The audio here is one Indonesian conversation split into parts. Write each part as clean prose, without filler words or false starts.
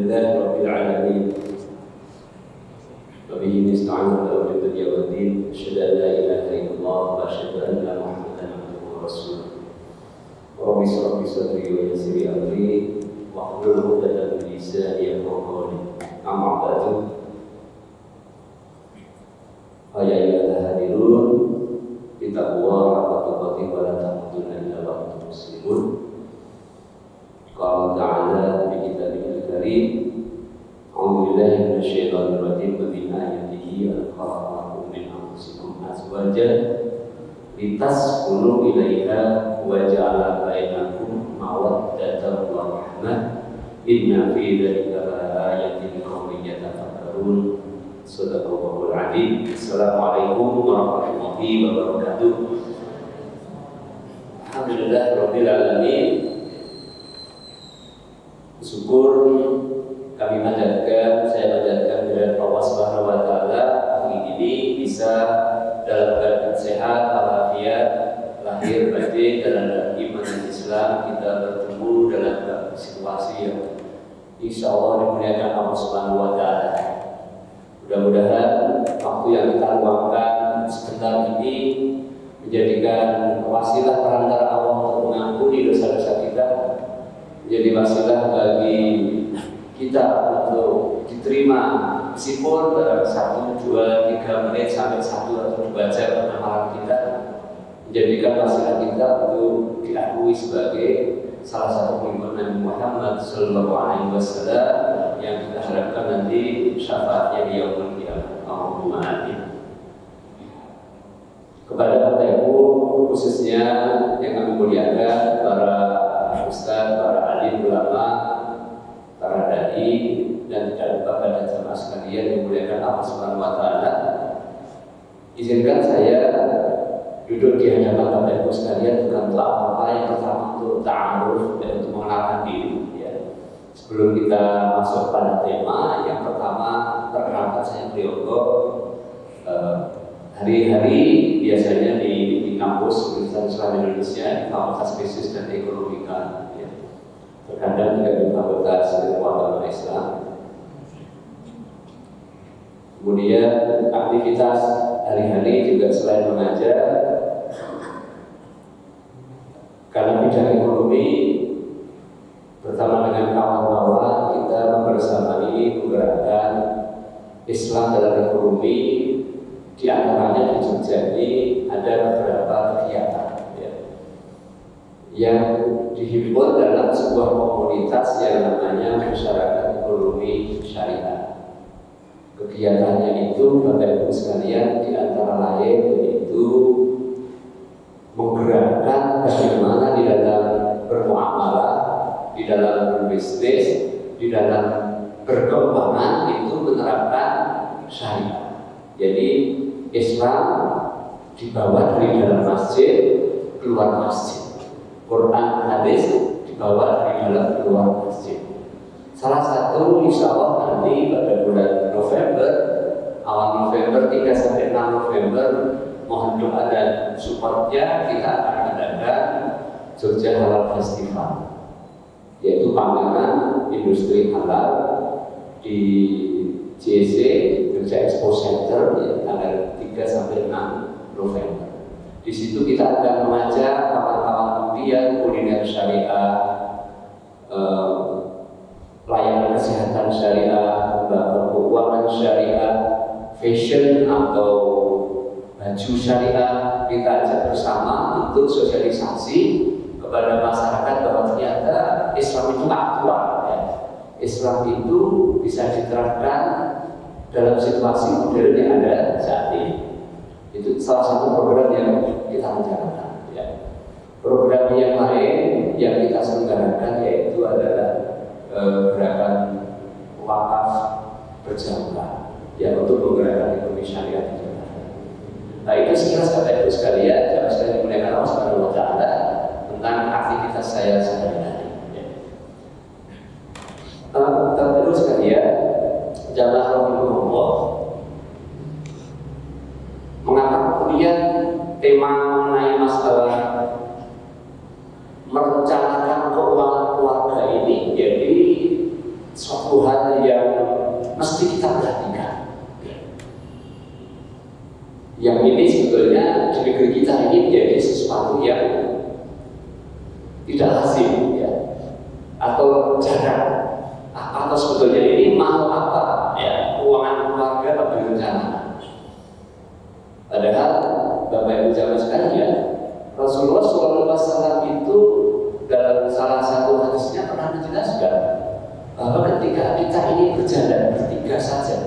Alhamdulillah Rabbil Alamin. Wabihi nasta'inu ala umuri dunya waddin. Asyhadu an la ilaha illallah wa asyhadu anna Muhammadan abduhu wa rasuluh. Rabbi shrah li sadri wa yassir li amri wahlul 'uqdatam min lisani yafqahu qawli. Amma ba'du. Ya ayyuhal hadirun, ittaqullah haqqa tuqatih wa la tamutunna illa wa antum muslimun. Qala ta'ala bi kitabihil karim, a'udzu billahi minasyaitonir rajim, wa min ayatihi an khalaqa min anfusikum azwajan litaskunu ilaiha wa ja'ala bainakum mawaddatan wa rahmah. Inna fi dzalika laayatin liqaumin yatafakkarun. Shadaqallahul adzim. Assalamualaikum warahmatullahi wabarakatuh. Alhamdulillah rabbil alamin. Syukur kami panjatkan, saya panjatkan kepada Allah Subhanahu wa taala hari ini bisa dalam keadaan sehat, walafiat, lahir batin dalam iman dan Islam, kita bertemu dalam situasi yang insya Allah dimuliakan Allah Subhanahu wa taala. Mudah-mudahan waktu yang kita luangkan sebentar ini menjadikan wasilah perantara Allah untuk mengampuni dosa-dosa kita, menjadi wasilah bagi kita untuk diterima meskipun dalam 1, 2, 3 menit sampai 1 atau 2 jam amalan kita, menjadikan wasilah kita untuk diakui sebagai salah satu pengikut Nabi Muhammad SAW yang kita harapkan nanti syafaatnya di yaumul qiyamah. Allahumma amin. Kepada Bapak Ibu khususnya yang kami muliakan, para ustaz, para alim ulama, para dai, dan tidak lupa pada jamaah sekalian yang dimuliakan Allah Subhanahu wa taala. Izinkan saya duduk di hadapan Bapak Ibu sekalian bukan untuk apa-apa, yang pertama untuk ta'aruf dan untuk mengenalkan diri ya. Sebelum kita masuk pada tema, yang pertama perkenalkan saya Priyogo. Hari-hari biasanya di kampus Universitas Islam Indonesia di Fakultas Bisnis dan Ekonomika ya. Terkadang juga di Fakultas Ilmu Agama Islam. Kemudian aktivitas hari-hari juga selain mengajar, karena bidang ekonomi bersama dengan kawan-kawan kita membersamai menggerakkan Islam dalam ekonomi. Di antaranya di Jogja ini ada beberapa kegiatan ya, yang dihimpun dalam sebuah komunitas yang namanya Masyarakat Ekonomi Syariah. Kegiatannya itu Bapak Ibu sekalian di antara lain yaitu menggerakkan bagaimana di dalam bermuamalah, di dalam berbisnis, di dalam berkeuangan itu menerapkan syariah. Jadi Islam dibawa dari dalam masjid keluar masjid, Quran hadis dibawa dari dalam keluar masjid. Salah satu insya Allah nanti pada bulan November, awal November 3 sampai 6 November, mohon doa dan supportnya, kita akan mengadakan Jogja Halal Festival, yaitu pameran industri halal di JEC, Jogja Expo Center ya, tanggal 3 sampai 6 November. Di situ kita akan mengajak kawan-kawan kemudian kuliner syariah, layanan kesehatan syariah, keuangan syariah, fashion atau baju syariah. Kita ajak bersama untuk sosialisasi kepada masyarakat bahwa ternyata Islam itu aktual ya. Islam itu bisa diterapkan dalam situasi modern yang ada saat ini. Itu salah satu program yang kita rencanakan ya. Program yang lain yang kita selenggarakan yaitu adalah gerakan wakaf berjamaah ya, untuk menggerakkan ekonomi syariah di Jakarta. Nah itu sekilas Bapak Ibu sekalian, jamaah sekalian dimuliakan Allah Subhanahu wa taala, tentang aktivitas saya sehari-hari ya. Bapak Ibu sekalian, jamaah rahimahullah, mengapa kemudian tema mengenai masalah merencanakan keuangan keluarga ini jadi suatu hal yang mesti kita perhatikan. Yang ini sebetulnya di negeri kita ini menjadi sesuatu yang tidak lazim, ya, atau jarang. Atau sebetulnya ini mau apa, ya, keuangan keluarga atau berencana. Padahal Bapak Ibu jamaah sekalian, Rasulullah SAW itu dalam salah satu hadisnya pernah menjelaskan bahwa ketika kita ini berjalan bertiga saja,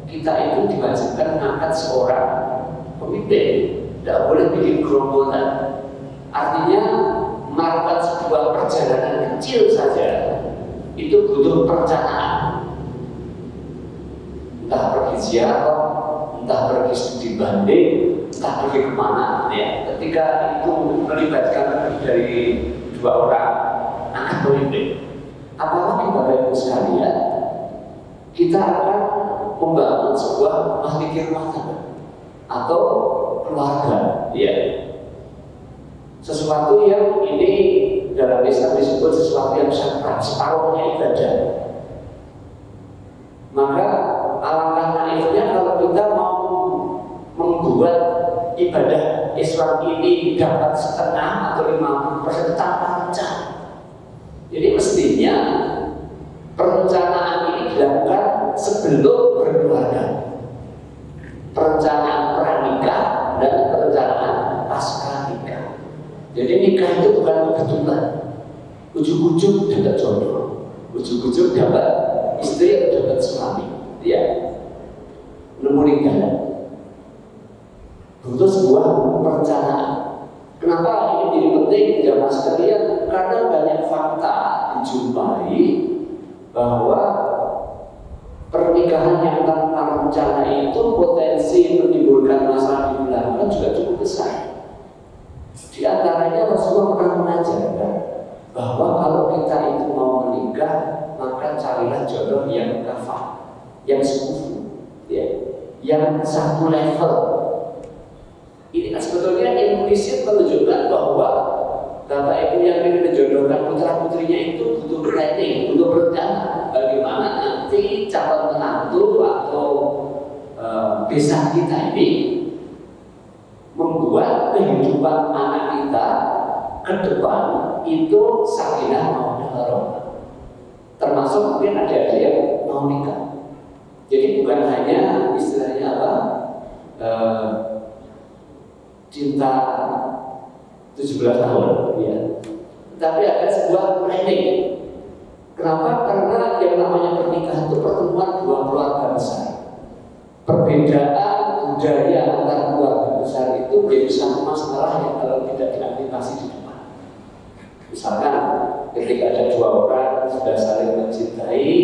kita itu diwajibkan mengangkat seorang pemimpin, tidak boleh bikin gerombolan. Artinya melakukan sebuah perjalanan kecil saja itu butuh perencanaan, entah pergi ziarah, entah pergi studi banding, entah pergi kemana, ya. Ketika itu melibatkan lebih dari 2 orang, angkat pemimpin. Apalagi Bapak Ibu sekalian, kita akan membangun sebuah mahligai rumah tangga atau keluarga, ya. Sesuatu yang ini dalam Islam disebut sesuatu yang sakral, separuhnya ibadah. Maka alangkah naifnya kalau kita mau membuat ibadah Islam ini dapat setengah atau 50% tanpa rencana. Jadi mestinya perencanaan ini dilakukan sebelum berkeluarga. Perencanaan pranikah dan perencanaan pasca nikah. Jadi nikah itu bukan kebetulan. Ujung-ujung dapat jodoh, ujung-ujung dapat istri atau dapat suami, ya, nemu nikah. Butuh sebuah perencanaan. Kenapa ini jadi penting jamaah sekalian? Karena banyak fakta dijumpai bahwa pernikahan yang tanpa rencana itu potensi menimbulkan masalah di belakang juga cukup besar. Di antaranya Rasulullah pernah mengajarkan bahwa kalau kita itu mau menikah, maka carilah jodoh yang kafah, yang sekufu, ya, yang satu level. Ini sebetulnya implisit menunjukkan bahwa Bapak Ibu yang ingin menjodohkan putra putrinya itu butuh planning, butuh rencana bagaimana nanti calon menantu atau besan kita ini membuat kehidupan anak kita ke depan itu sakinah mawaddah warahmah. Termasuk mungkin ada yang mau nikah. Jadi bukan hanya istilahnya apa, cinta 17 tahun, ya, tapi ada sebuah planning. Kenapa? Karena yang namanya pernikahan itu pertemuan 2 keluarga besar. Perbedaan budaya antar keluarga besar itu menjadi satu masalah yang kalau tidak diantisipasi di depan. Misalkan ketika ada 2 orang sudah saling mencintai,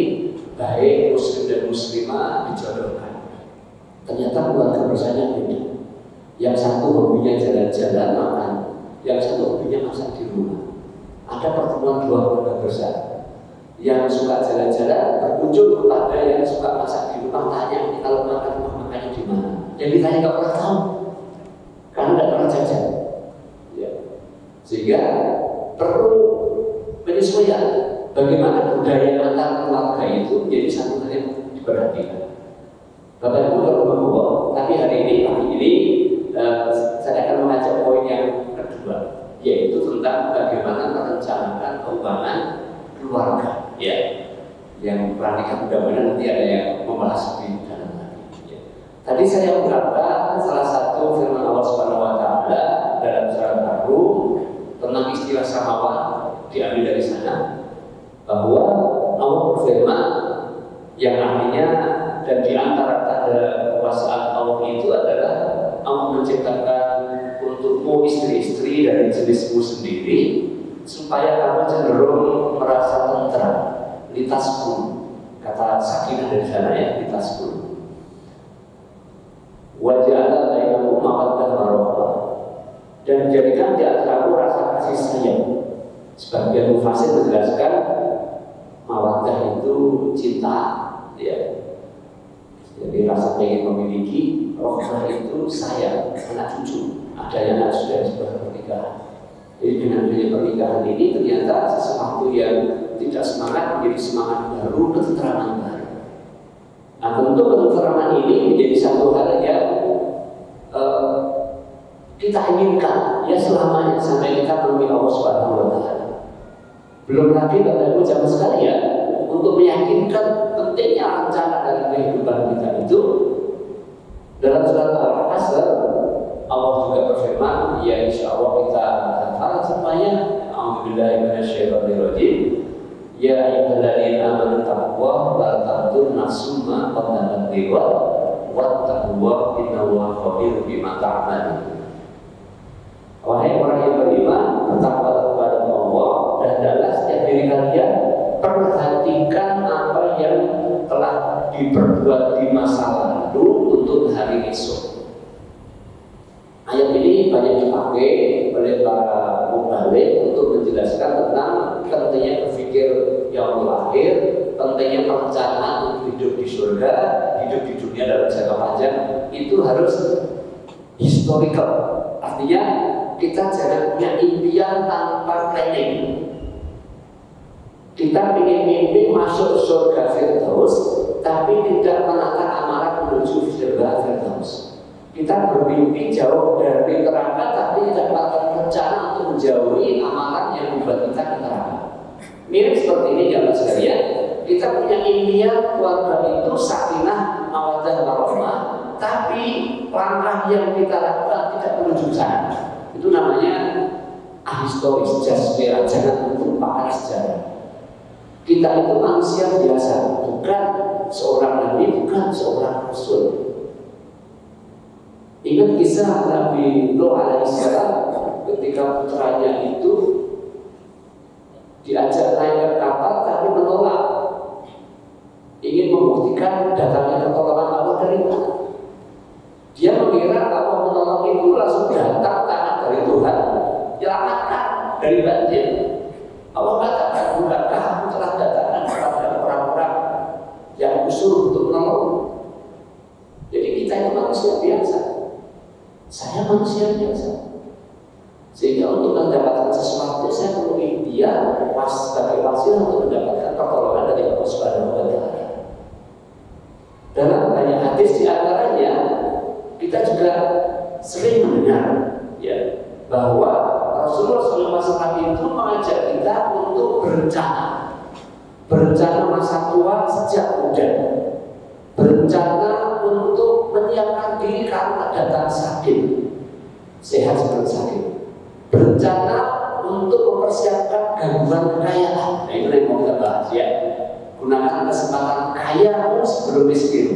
baik muslim dan muslimah dijodohkan, ternyata keluarga besarnya beda. Yang satu hobinya jalan-jalan makan, yang satu hobinya masak di rumah. Ada pertemuan 2 keluarga besar. Yang suka jalan-jalan berkunjung kepada yang suka masak di rumah, tanya, kalau makan rumah makannya di mana? Jadi saya nggak pernah tahu, karena nggak pernah jajan. Ya. Sehingga perlu penyesuaian. Bagaimana budaya antar keluarga itu menjadi satu hal yang diperhatikan. Bapak Ibu kalau tapi hari ini saya akan mengajak poin yang kedua, yaitu tentang bagaimana merencanakan keuangan keluarga, ya, yang pranikah mudah-mudahan nanti ada yang membahas lebih dalam lagi. Ya. Tadi saya ungkapkan salah satu firman Allah Subhanahu Wa Taala dalam surat Ar-Rum tentang istilah samawat, diambil dari sana bahwa Allah berfirman yang artinya dan di antara tanda kekuasaan Allah itu adalah Allah menciptakan untukmu istri-istri dari jenismu sendiri supaya kamu cenderung merasa tentram, litasku, kata sakinah dari sana, ya, litasku. Waja'ala bainakum mawaddah warahmah, dan menjadikan di antara kamu rasa kasih sayang. Sebagian mufassir menjelaskan mawaddah itu cinta, ya. Jadi rasa ingin memiliki, rohmah itu sayang, anak cucu. Ada yang sudah sebuah pernikahan. Jadi dengan adanya pernikahan ini ternyata sesuatu yang tidak semangat menjadi semangat baru, ketentraman baru. Nah, tentu ketentraman ini menjadi satu hal yang kita inginkan ya selamanya sampai kita menemui Allah Subhanahu wa Ta'ala. Belum lagi Bapak Ibu jamaah sekalian, untuk meyakinkan pentingnya rencana dari kehidupan kita itu, dalam surat Al-Asr Allah juga berfirman, ya insya Allah kita hafal semuanya. A'udzubillahi minasyaitonirrajim. Ya ayyuhalladzina amanu taqullaha wa tanzur nafsum ma qaddamat lighad wattaqullaha innallaha khabirun bima ta'malun. Wahai orang yang beriman, bertakwalah kepada Allah dan hendaklah setiap diri kalian perhatikan apa yang telah diperbuat di masa lalu untuk hari esok. Ayat ini banyak dipakai oleh para mubalik untuk menjelaskan tentang pentingnya berpikir yang akhir, pentingnya perencanaan untuk hidup di surga, hidup di dunia dalam jangka panjang itu harus historical. Artinya kita jangan punya impian tanpa planning. Kita ingin mimpi masuk surga Firdaus, tapi tidak menata amalan menuju surga Firdaus. Kita bermimpi jauh dari neraka, tapi tidak melakukan rencana untuk menjauhi amalan yang membuat kita ke neraka. Mirip seperti ini jamaah sekalian. Kita punya impian keluarga itu sakinah, mawaddah, warahmah, tapi langkah yang kita lakukan tidak menuju sana. Itu namanya ahistoris, jasmera, jangan melupakan sejarah. Kita itu manusia biasa, bukan seorang nabi, bukan seorang rasul. Ingat kisah Nabi Nuh alaihissalam ketika putranya itu diajak naik ke kapal tapi menolak, ingin membuktikan datangnya pertolongan Allah dari mana. Dia mengira Allah menolong itu langsung datang tangan dari Tuhan, menyelamatkan dari banjir. Allah katakan, bukankah aku telah datangkan kepada orang-orang yang disuruh untuk menolong. Jadi kita itu manusia biasa. Saya manusia biasa. Sehingga untuk mendapatkan sesuatu saya perlu dia sebagai wasilah untuk mendapatkan pertolongan dari Allah Subhanahu wa Ta'ala. Dalam banyak hadis di antaranya kita juga sering mendengar ya bahwa Rasulullah SAW itu mengajak kita untuk berencana masa tua sejak muda, berencana untuk menyiapkan diri karena datang sakit, sehat sebelum sakit, berencana untuk mempersiapkan gangguan kekayaan. Nah itu yang mau kita bahas ya. Gunakan kesempatan kayamu sebelum miskin,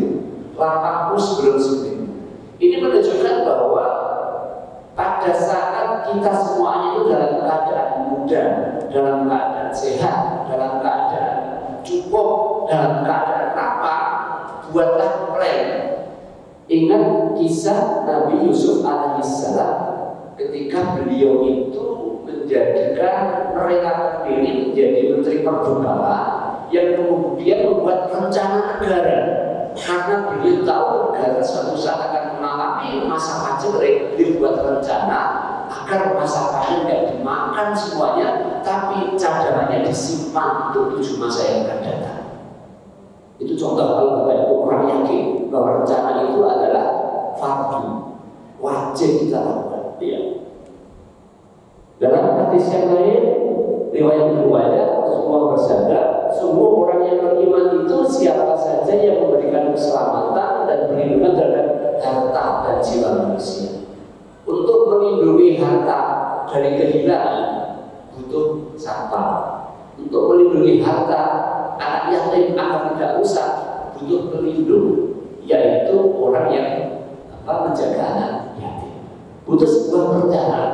lapangmu sebelum sempit. Ini menunjukkan bahwa pada saat kita semuanya itu dalam keadaan muda, dalam keadaan sehat, dalam keadaan cukup, dalam keadaan lapang, buatlah plan. Ingat kisah Nabi Yusuf alaihissalam ketika beliau itu menjadikan mereka diri menjadi menteri perdagangan yang kemudian membuat rencana negara. Karena beliau tahu negara suatu saat akan mengalami masa panen, dibuat rencana agar masa panen tidak dimakan semuanya, tapi cadangannya disimpan untuk 7 masa yang akan datang. Itu contoh kalau Bapak Ibu orang yakin bahwa rencana itu adalah fardu, wajib kita lakukan. Ya. Dalam hadis yang lain, riwayat kedua Rasulullah bersabda, semua orang yang beriman itu siapa saja yang memberikan keselamatan dan perlindungan terhadap harta dan jiwa manusia. Untuk melindungi harta dari kehilangan butuh satpam. Untuk melindungi harta anak yatim agar tidak rusak butuh pelindung, yaitu orang yang menjaga anak yatim. Butuh sebuah perencanaan.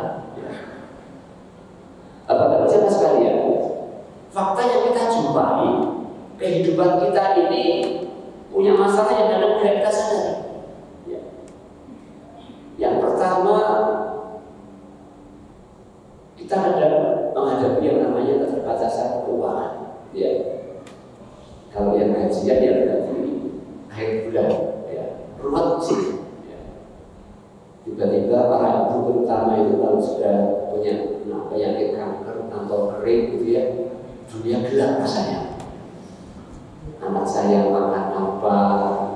Bapak-bapak sekalian, fakta yang kita jumpai, kehidupan kita ini punya masalah yang kadang tidak kita sadari. Ya. Yang pertama, kita kadang menghadapi yang namanya keterbatasan keuangan. Ya. Kalau yang gajian ya berarti akhir bulan, ya. Ruwet sih. Ya. Tiba-tiba para ibu terutama itu kalau sudah punya penyakit kanker atau kering gitu ya, dunia gelap anak saya makan apa,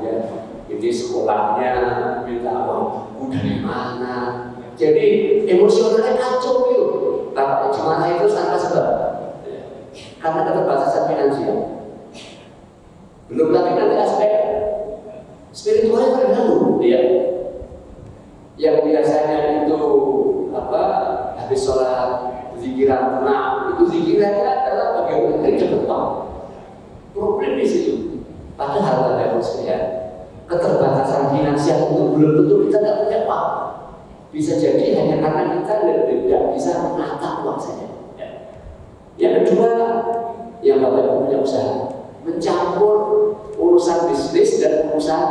ya, ini sekolahnya minta uang buku dari mana. Jadi emosionalnya kacau gitu. Bapaknya gimana itu tanpa sebab, karena keterbatasan finansial. Belum lagi nanti aspek spiritualnya terganggu, ya. Yang biasanya itu habis sholat zikiran tenang, itu zikirannya adalah bagaimana dari depan. Problem di situ. Padahal ada maksudnya keterbatasan finansial itu belum tentu kita tidak punya uang. Bisa jadi hanya karena kita tidak bisa menata uang saja. Yang kedua, yang Bapak Ibu punya usaha, mencampur urusan bisnis dan urusan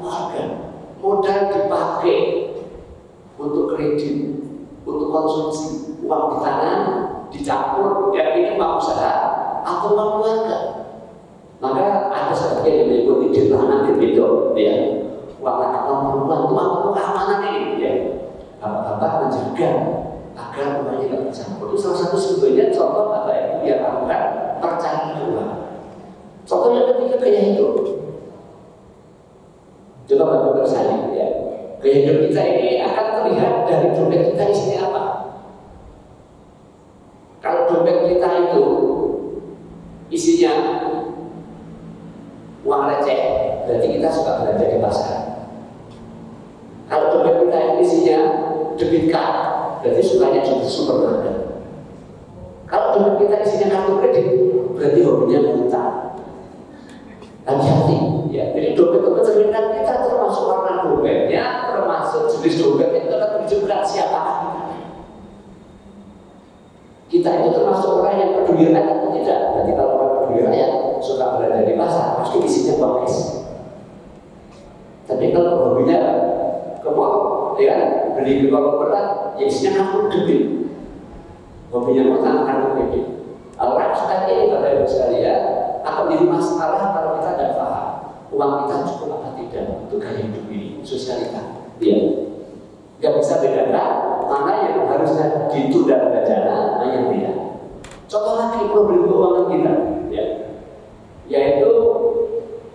keluarga. Modal dipakai untuk kredit, untuk konsumsi, uang di tangan dicampur, yang ini uang usaha atau uang keluarga. Maka ada sebagian yang menyebut ide tangan berbeda, ya. Uang perempuan itu uang keamanan ini, ya. Bapak menjaga agar uangnya tidak bercampur. Itu salah satu sebetulnya contoh Bapak Ibu yang lakukan perencanaan uang. Contoh yang ketiga gaya hidup. Coba Bapak bersani, ya. Gaya hidup kita ini akan terlihat dari dompet kita isinya apa. Kalau dompet kita itu isinya uang receh, berarti kita suka belanja di pasar. Kalau dompet kita isinya debit card, berarti sukanya di supermarket. Kalau dompet kita isinya kartu kredit, berarti hobinya berutang. Hati-hati, ya. Jadi dompet cerminan kita termasuk warna dompetnya, termasuk jenis dompetnya, itu akan menunjukkan siapa kita itu termasuk orang yang peduli rakyat atau tidak. Berarti kalau orang peduli rakyat suka belanja di pasar, pasti isinya uang cash. Tapi kalau hobinya ke mall, ya beli di bawah berat, ya isinya kartu debit. Hobinya utang kartu debit. Orang sekarang ini Bapak Ibu sekalian akan menjadi masalah kalau kita tidak paham uang kita cukup apa tidak untuk gaya hidup ini, sosialita. Ya, nggak bisa bedakan mana yang harusnya ditunda bencana, mana yang tidak. Contoh lagi problem keuangan kita, ya, yaitu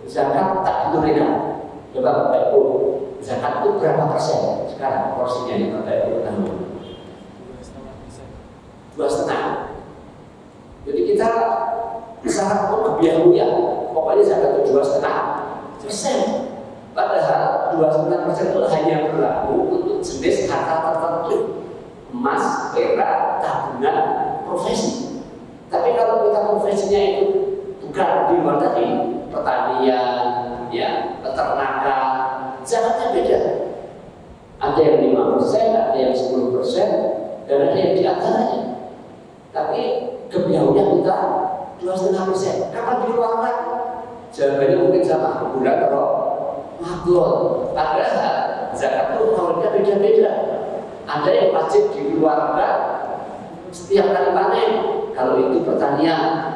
zakat tak ditunaikan. Coba Bapak Ibu, zakat itu berapa persen sekarang porsinya yang Bapak Ibu tahu? 2,5%. Jadi kita usaha untuk kebiayaan, pokoknya zakat itu 2,5%. Padahal 2,5% itu hanya berlaku untuk jenis harta tertentu, emas, perak, tabungan, profesi. Tapi kalau kita profesinya itu bukan di luar tadi, pertanian, ya, peternakan, zakatnya beda. Ada yang 5%, ada yang 10%, dan ada yang di antaranya. Tapi kebiayaannya kita 2,5%. Kapan dikeluarkan? Jawabannya mungkin sama, bulan Ramadan. Padahal zakat itu tahunnya beda-beda. Ada yang wajib dikeluarkan setiap kali panen, kalau itu pertanian.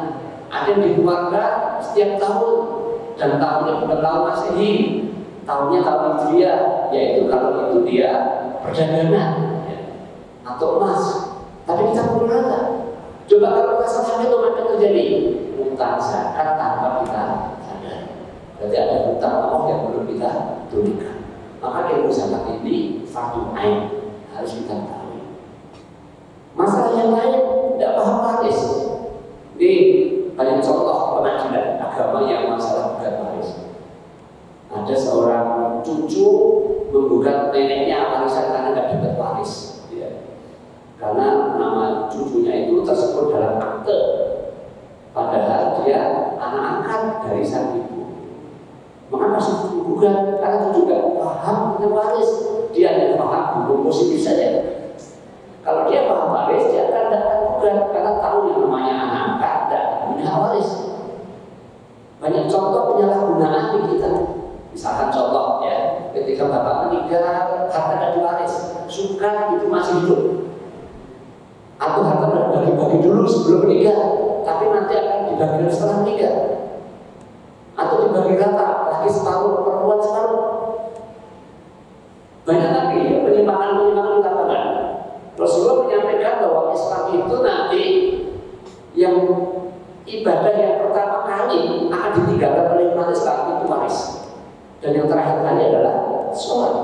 Ada yang dikeluarkan setiap tahun, dan tahunnya bukan tahun Masehi, tahunnya tahun Hijriah, yaitu kalau itu dia perdagangan, ya, atau emas. Tapi kita menggunakan. Coba kalau kita sampai itu apa terjadi? Utang zakat tanpa kita sadar. Berarti ada utang Allah yang belum kita tunaikan. Maka ilmu zakat ini fardu ain, harus kita tahu. Masalah yang lain tidak paham waris. Ini banyak contoh pengajian agama yang masalah bukan waris. Ada seorang cucu menggugat neneknya warisan karena tidak dapat waris, ya. Karena nama cucunya itu tersebut dalam akte, padahal dia anak angkat dari sang ibu. Maka masih menggugat karena itu juga paham tentang waris. Dia hanya paham hukum positif saja. Kalau dia paham waris, dia akan tidak menggugat karena tahu yang namanya anak angkat dan punya waris. Banyak contoh penyalahgunaan di kita. Misalkan contoh, ya, ketika bapak meninggal, harta tidak diwaris, suka itu masih hidup. Atau harta dibagi-bagi dulu sebelum meninggal, tapi nanti akan dibagi setelah meninggal. Atau dibagi rata, laki separuh, perempuan separuh. Banyak lagi ya, penyimpangan-penyimpangan tabungan. Rasulullah menyampaikan bahwa Islam itu nanti yang ibadah yang pertama kali akan ditinggalkan oleh otomatis lagi itu waris. Dan yang terakhir kali adalah sholat.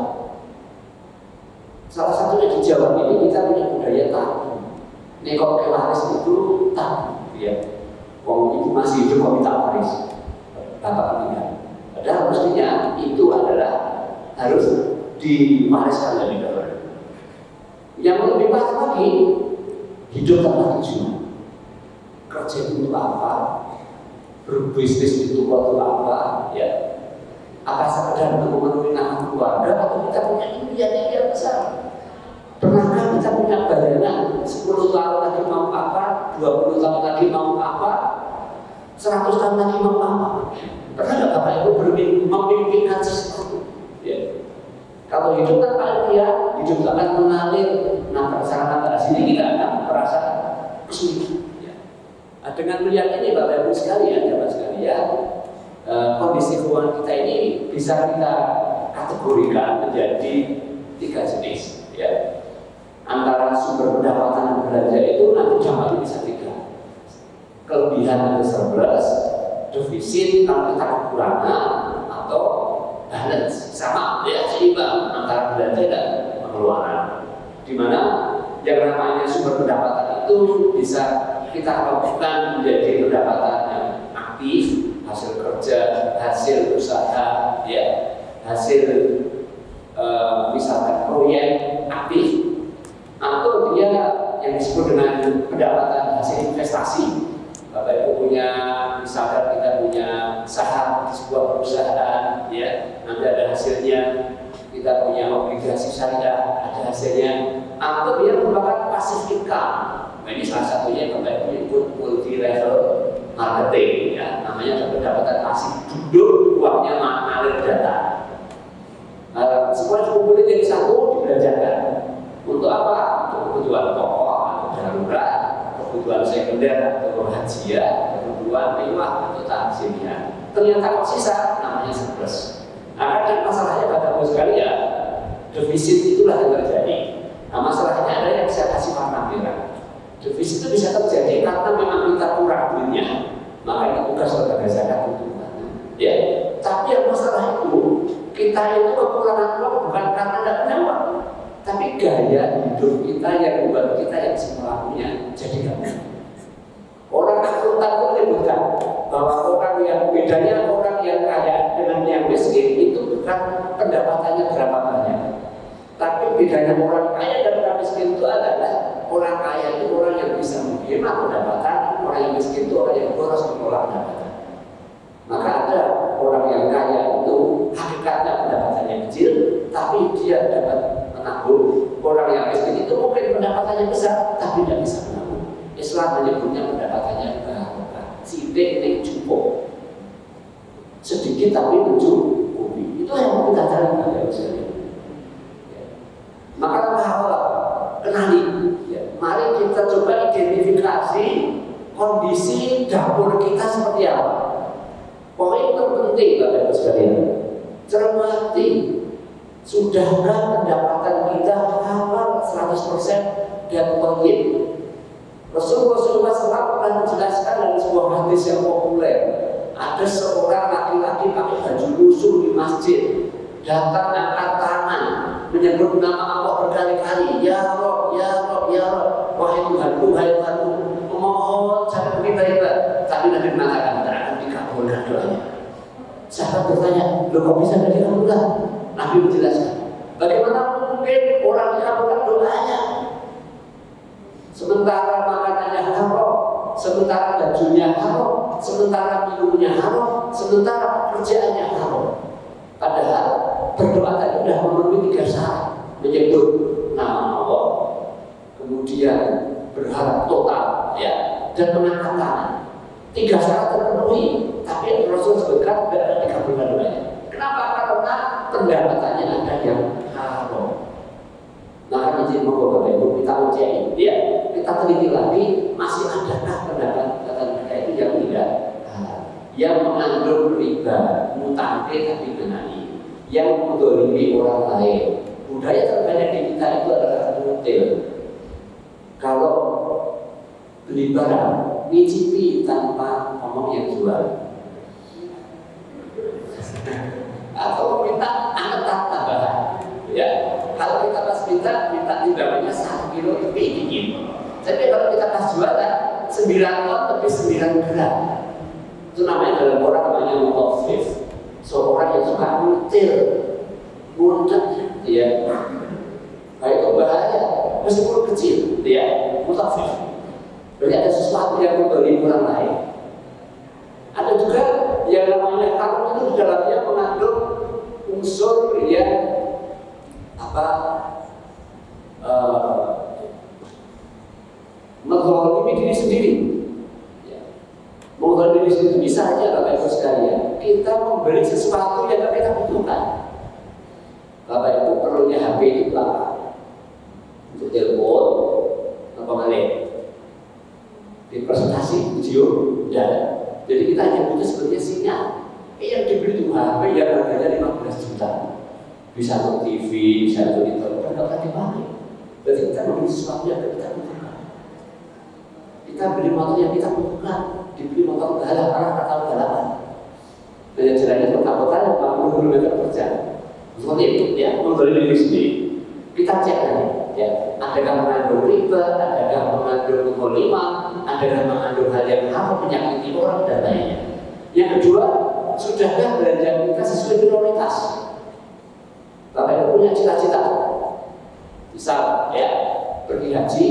Salah satunya di Jawa ini kita punya budaya tabu. Nek kok ke waris itu tabu, ya. Wong itu masih hidup kok minta waris. Bapak meninggal. Padahal mestinya itu adalah harus diwariskan dari dahulu. Yang lebih parah lagi, hidup tanpa tujuan. Kerja itu untuk apa? Berbisnis itu untuk apa? Ya. Apa sekedar untuk memenuhi nama keluarga atau kita punya impian yang besar? Pernahkah kita punya bayangan 10 tahun lagi mau apa, 20 tahun lagi mau apa, 100 tahun lagi mau apa? Pernah nggak Bapak Ibu memimpikan sesuatu? Ya. Kalau hidup kan paling hidup akan mengalir. Nah, perasaan sini kita akan merasa kesulitan. Ya. Nah, dengan melihat ini Bapak Ibu sekalian, Bapak sekalian, kondisi keuangan kita ini bisa kita kategorikan menjadi 3 jenis. Ya. Antara sumber pendapatan dan belanja itu nanti dampaknya bisa 3. Kelebihan atau surplus, defisit kalau kita kekurangan, atau balance, sama ya, seimbang antara belanja dan pengeluaran. Dimana yang namanya sumber pendapatan itu bisa kita lakukan menjadi pendapatan yang aktif, hasil kerja, hasil usaha, ya, hasil misalkan proyek aktif, atau dia yang disebut dengan pendapatan hasil investasi. Bapak Ibu punya, misalkan kita punya saham di sebuah perusahaan, ya, nanti ada hasilnya. Kita punya obligasi syariah, ada hasilnya. Atau dia merupakan passive income. Nah, ini salah satunya Bapak Ibu menyebut multi level marketing, ya, namanya pendapatan pasif, duduk uangnya mengalir data. Semua dikumpulin jadi satu, dibelanjakan. Untuk apa? Untuk kebutuhan pokok atau darurat, kebutuhan sekunder atau hadiah, kebutuhan mewah atau takziah. Ternyata kok sisa, namanya surplus. Nah, kan masalahnya pada Bapak sekalian, defisit itulah yang terjadi. Nah, masalahnya ada yang saya kasih warna merah. Defisit itu bisa terjadi karena memang kita kurang duitnya, makanya tugas lembaga zakat untuk ya. Tapi yang masalah itu, kita itu kekurangan uang bukan karena tidak punya uang, tapi gaya hidup kita yang membuat kita yang semulanya jadi nggak punya. Orang akuntan itu menyebutkan bahwa orang yang bedanya orang yang kaya dengan yang miskin itu bukan pendapatannya berapa banyak, tapi bedanya orang kaya dan orang miskin itu adalah orang kaya itu orang yang bisa menghemat pendapatan, orang yang miskin itu orang yang boros mengelola pendapatan. Maka ada orang yang kaya itu hakikatnya pendapatannya kecil, tapi dia dapat menabung. Orang yang miskin itu mungkin pendapatannya besar, tapi tidak bisa menabung. Islam menyebutnya pendapatannya barokah, sidik ning cukup, sedikit tapi mencukupi. Itu yang kita cari pada Islam. Maka awal kenali, ya. Mari kita coba identifikasi kondisi dapur kita seperti apa. Poin terpenting Bapak Ibu sekalian, cermati sudahkah pendapatan kita halal 100% dan thayyib. Rasulullah SAW pernah menjelaskan dalam sebuah hadis yang populer. Ada seorang laki-laki pakai baju lusuh di masjid, datang angkat tangan, menyebut nama Allah berkali-kali, Ya Rob, Ya Rob, Ya Rob, wahai Tuhanku, wahai Tuhanku, memohon jangan kita. Tapi Nabi mengatakan tidak akan dikabulkan doanya. Sahabat bertanya, loh kok bisa tidak dikabulkan? Nabi menjelaskan, bagaimana mungkin orang dikabulkan doanya? Sementara makanannya haram, sementara bajunya haram, sementara minumnya haram, sementara pekerjaannya haram. Padahal berdoa tadi sudah memenuhi 3 syarat, menyebut nama Allah, kemudian berharap total, ya, dan mengangkat tangan. 3 syarat terpenuhi, tapi Rasul sebutkan tidak ada dikabulkan doanya. Kenapa? Karena pendapatannya ada yang haram. Maka izin mohon Bapak Ibu kita uji, ya, kita teliti lagi masih adakah pendapatan kita itu yang tidak halal, yang mengandung riba, mutangke tapi menani, yang mendolimi orang lain. Budaya terbanyak di kita itu adalah mutil. Kalau beli barang, dicicipi tanpa ngomong yang jual. atau meminta anak tambahan. Ya, kalau kita pas minta timbangannya 1 kilo lebih dikit. Tapi kalau kita pas jualan 9 ton lebih 9 gram. Itu namanya dalam orang namanya mutafif. Seorang yang suka mutil, mudah, ya. Nah itu bahaya, meskipun kecil, ya, mutafif. Berarti ada sesuatu yang memberi orang lain. Ada juga yang namanya haram itu di dalamnya mengandung unsur yang menzalimi diri sendiri. Menzalimi diri sendiri bisa aja Bapak Ibu sekalian. Kita memberi sesuatu yang kita butuhkan. Bapak Ibu perlunya HP itu berapa? Untuk telepon, apa kali? Di presentasi video, dan jadi kita hanya butuh sebenarnya sinyal. Yang dibeli itu HP yang harganya 15 juta. Bisa untuk TV, bisa untuk monitor, dan akan dipakai. Berarti kita membeli sesuatu yang kita butuhkan. Kita beli motor yang kita butuhkan, dibeli motor balap atau balapan. Dan jalannya kota-kota 40 km per jam. Seperti itu, ya, motor ini sendiri. Kita cek ya, adakah mengandung riba, adakah mengandung kholimah, adakah mengandung hal yang haram menyakiti orang dan lainnya. Yang kedua, sudahkah belanja kita sesuai prioritas? Bapak Ibu punya cita-cita, misal ya, pergi haji,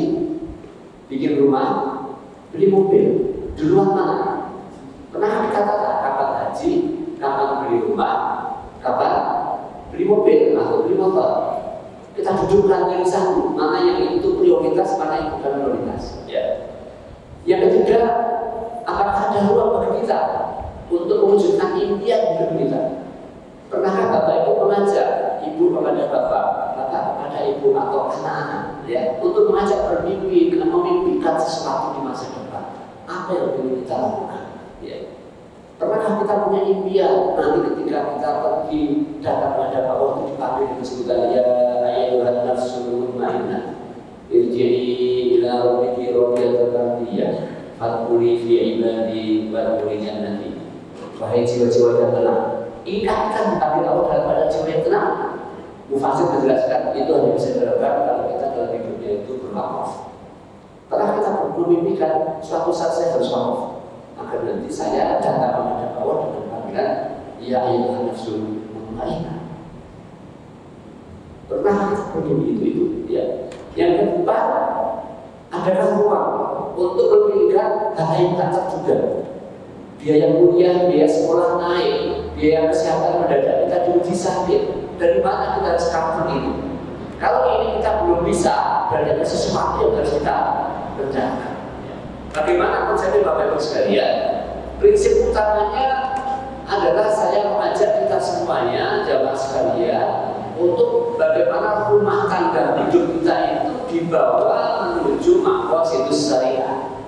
bikin rumah, beli mobil, duluan mana? Pernah dikatakan kapan haji, kapan beli rumah, kapan beli mobil atau beli motor? Kita dudukkan dari satu, mana yang itu prioritas, mana yang bukan prioritas. Ya. Yang ketiga, apakah ada ruang bagi kita untuk mewujudkan impian hidup kita? Pernahkah Bapak Ibu mengajak ibu kepada bapak kepada ibu atau anak-anak, ya, untuk mengajak bermimpi, memimpikan sesuatu di masa depan? Apa yang ingin kita lakukan? Ya. Pernahkah kita punya impian nanti ketika kita pergi datang pada Allah itu dipanggil disebutkan ya ayyuhan nafsul mutmainnah irji'i ila rabbiki radiyatan mardiyah fadkhuli fi ibadi wadkhuli jannati. Wahai jiwa-jiwa yang tenang, ingatkan dipanggil Allah dalam keadaan jiwa yang tenang. Mufasir menjelaskan itu hanya bisa dilakukan kalau kita dalam hidupnya itu berwakaf. Pernah kita bermimpikan suatu saat saya harus wakaf, agar nanti saya datang kepada Allah dengan panggilan ya ayyuhan nafsul mutmainnah. Pernah kita bermimpi itu ya. Yang keempat, adakah ruang untuk memikirkan hal yang tak terduga? Biaya kuliah, biaya sekolah naik, biaya kesehatan mendadak kita diuji sakit. Dari mana kita harus cover ini? Kalau ini kita belum bisa, berarti ada sesuatu yang harus kita rencanakan. Bagaimana konsepnya Bapak Ibu sekalian? Prinsip utamanya adalah saya mengajak kita semuanya, jamaah sekalian, untuk bagaimana rumah tangga hidup kita itu dibawa menuju maqasidus syariah.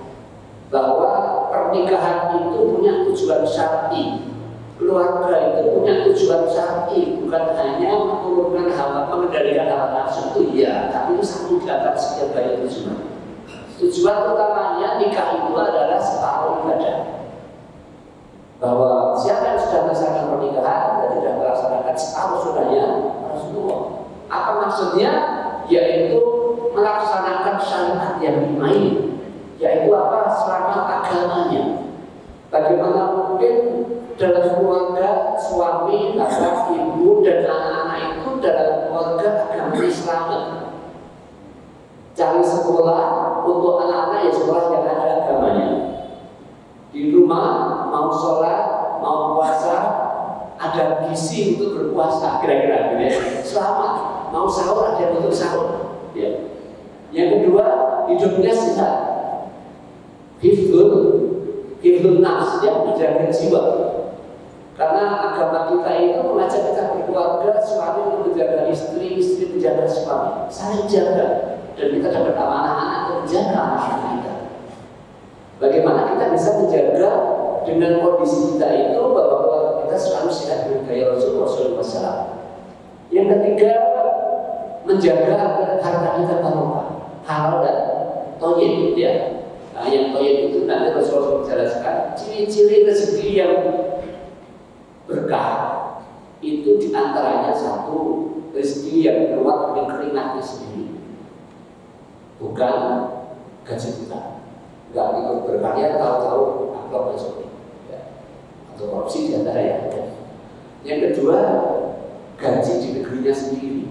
Bahwa pernikahan itu punya tujuan syar'i, keluarga itu punya tujuan syar'i, bukan hanya menurunkan hawa, mengendalikan hawa nafsu itu ya, tapi itu satu di antara sekian banyak tujuan. Tujuan utamanya nikah itu adalah separuh ibadah. Bahwa siapa yang sudah melaksanakan pernikahan dan tidak melaksanakan separuh sunnahnya Rasulullah. Apa maksudnya? Yaitu melaksanakan syariat yang dimain. Yaitu apa? Selamat agamanya. Bagaimana mungkin dalam keluarga suami, ayah, ibu dan anak-anak itu dalam keluarga agama Islam. Cari sekolah untuk anak-anak ya sekolah yang ada agamanya. Di rumah mau sholat, mau puasa, ada gizi untuk berpuasa, kira-kira gitu ya. Selamat, mau sahur ada untuk sahur. Ya. Yang kedua, hidupnya sehat. Hifdzun nafs, ya, menjaga jiwa. Karena agama kita itu mengajak kita berkeluarga, suami untuk menjaga istri, istri menjaga suami, saling jaga. Dan kita dapat amanah anak untuk menjaga anak-anak kita. Bagaimana kita bisa menjaga dengan kondisi kita itu bahwa kita selalu sehat dengan gaya Rasulullah SAW. Yang ketiga, menjaga agar harta kita barokah, halal dan thayyib, ya. Nah, yang thayyib itu nanti Rasulullah menjelaskan ciri-ciri rezeki yang berkah. itu diantaranya satu rezeki yang keluar dari keringatnya sendiri, bukan gaji kita. Nggak ikut berkarya tahu-tahu amplop masuk, ya. Atau korupsi diantara ya. Yang kedua, gaji di negerinya sendiri,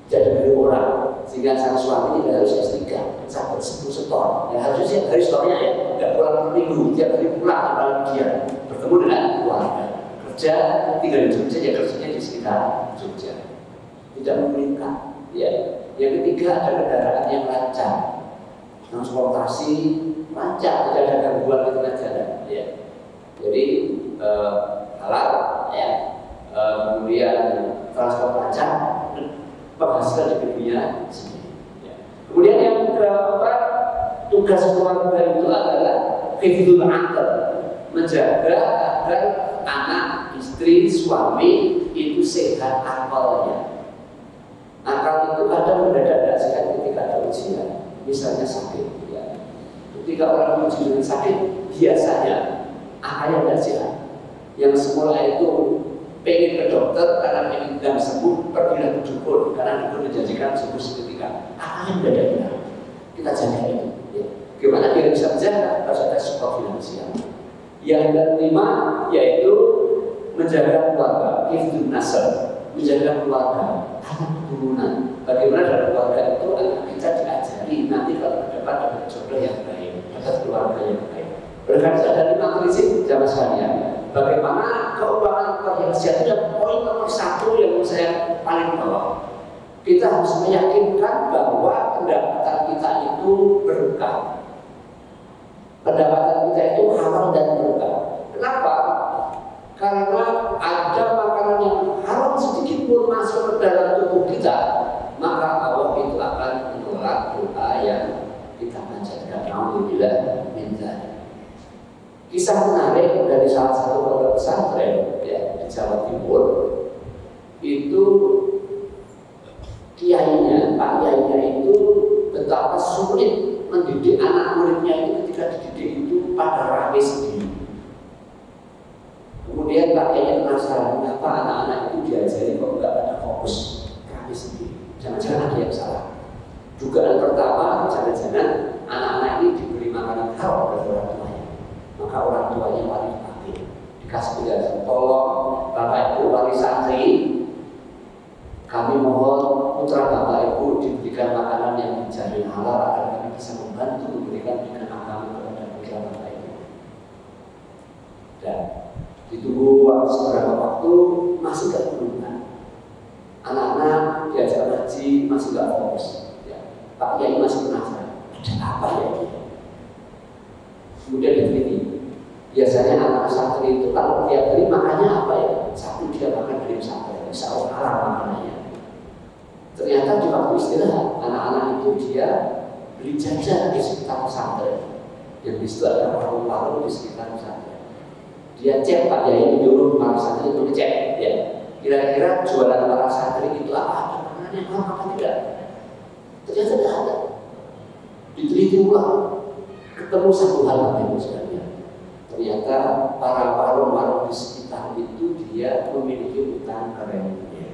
jadi dari orang, sehingga sang suami tidak harus S3 sampai 10 setor. Ya harusnya hari setornya ya, nggak pulang per minggu, tiap hari pulang apalagi dia bertemu dengan keluarga. Kerja tinggal di Jogja, ya kerjanya di sekitar Jogja, tidak memulingkan. Ya. Yang ketiga, ada kendaraan yang lancar, transportasi lancar, tidak ada gangguan di tengah jalan. Ya. Jadi halal, ya. Kemudian transport lancar, penghasilan di negerinya sendiri. Ya. Kemudian yang keempat, tugas keluarga itu adalah hifdzul aql, menjaga agar anak, istri, suami itu sehat akalnya. Akal itu kadang mendadak sehat ketika ada ujian, misalnya sakit. Ya. Ketika orang uji dengan sakit, biasanya akalnya tidak sehat. Yang semula itu pengen ke dokter karena pengen tidak sembuh, pergilah ke dukun karena dukun menjanjikan sembuh seketika. Akalnya mendadak hilang. Kita jaga itu. Ya. Gimana dia bisa menjaga? Harus ada support finansial. Yang kelima yaitu menjaga keluarga, hifdzun nasab, menjaga keluarga, anak keturunan. Bagaimana dalam keluarga itu anak kita diajari nanti kalau ke depan dapat jodoh yang baik, dapat keluarga yang baik. Berkali ada 5 prinsip zaman sekalian. Bagaimana keuangan keluarga yang sehat itu poin nomor 1 yang saya paling bawah. Kita harus meyakinkan bahwa pendapatan kita itu berkah. Pendapatan kita itu halal dan berkah. Kenapa? Karena ada makanan yang haram sedikit pun masuk ke dalam tubuh kita, maka Allah itu akan menolak doa yang kita panjatkan. Alhamdulillah minta. Kisah menarik dari salah satu pondok pesantren ya, di Jawa Timur itu kiainya, pak kiainya itu betapa sulit mendidik anak muridnya itu ketika dididik itu pada rame sendiri. Kemudian pak kiainya penasaran mengapa anak-anak itu diajari kok nggak pada fokus rame sendiri. Jangan-jangan ada yang salah. Dugaan pertama, jangan-jangan anak-anak ini diberi makanan haram oleh orang tuanya. Maka orang tuanya paling dipanggil, dikasih penjelasan, tolong bapak ibu wali santri, kami mohon putra bapak ibu diberikan makanan yang dijamin halal agar kami bisa membantu memberikan pendidikan agama kepada putra bapak ibu. Dan ditunggu beberapa waktu masih gak berubah. Anak-anak diajak ngaji masih gak fokus. Ya. Pak Kiai masih penasaran, ada apa ya? Kemudian diteliti. Biasanya anak santri itu kalau tiap hari makannya apa ya? Satu dia makan dari pesantren, insya Allah halal makanannya. Ternyata di waktu istirahat, anak-anak itu dia beli jajan di sekitar pesantren. Yang di situ ada warung-warung di sekitar pesantren. Dia cek Pak Yai menyuruh para santri itu ngecek, ya. Kira-kira jualan para santri itu apa? Ada makanan yang halal apa tidak? Ternyata tidak ada. Diteliti ulang, ketemu satu hal yang sekalian. Ternyata para warung-warung di sekitar itu dia memiliki utang ke remnya.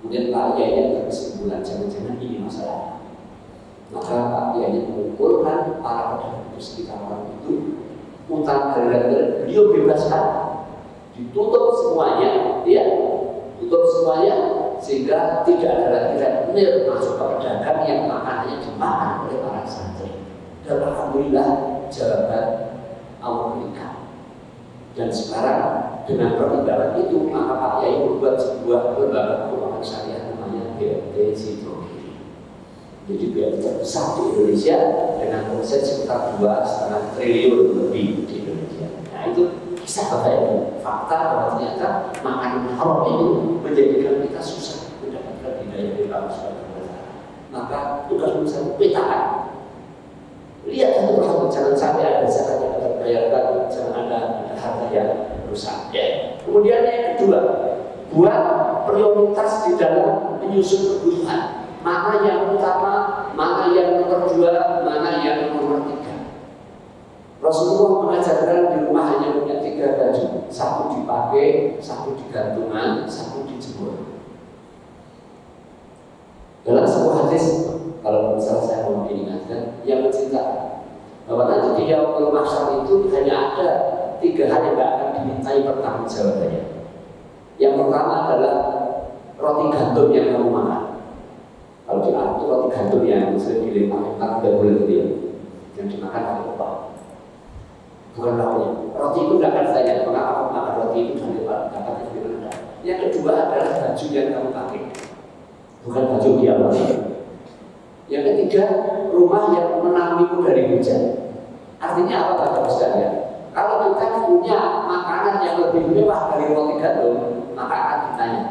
Kemudian Pak Yai berkesimpulan jangan-jangan ini masalah. Maka Pak Yai mengumpulkan para pedagang di sekitar warung itu, utang ke remnya beliau bebaskan, ditutup semuanya, ya, tutup semuanya sehingga tidak ada lagi rentenir masuk ke pedagang yang makanannya dimakan oleh para santri. Dan alhamdulillah jawaban Allah berikan. Dan sekarang dengan pertimbangan itu maka Pak Yai membuat sebuah lembaga keuangan syariah namanya BMT Sidrogiri. Jadi BMT terbesar di Indonesia dengan omset sekitar 2,5 triliun lebih di Indonesia. Nah itu kisah Bapak Ibu, fakta bahwa ternyata makanan haram itu menjadikan kita susah mendapatkan hidayah dari Allah Subhanahu wa Ta'ala. Maka tugas bersama petaan. Lihat satu persatu, jangan sampai ada zakat yang terbayarkan, jangan ada harta yang rusak. Ya. Kemudian yang kedua, buat prioritas di dalam menyusun kebutuhan. Mana yang utama, mana yang nomor 2, mana yang nomor 3. Rasulullah mengajarkan di rumah hanya punya 3 baju, satu dipakai dipakai, satu digantungan, satu dijemur. Dalam sebuah hadis, kalau misalnya saya mau diingatkan, yang menceritakan bahwa nanti di yaumul mahsyar itu hanya ada 3 hal yang tidak akan dimintai pertanggungjawabannya. Yang pertama adalah roti gandum yang kamu makan. Kalau di Arab itu roti gandum yang sering dilempar gabul gitu ya, yang dimakan oleh apa? Bukan lauknya. Roti itu tidak akan ditanya mengapa kamu makan roti itu dan dapat dari mana. Yang kedua adalah baju yang kamu pakai, bukan baju biasa. Yang ketiga, rumah yang menaungimu dari hujan. Artinya apa Bapak sekalian? Kalau kita punya makanan yang lebih mewah dari roti gandum, maka akan ditanya,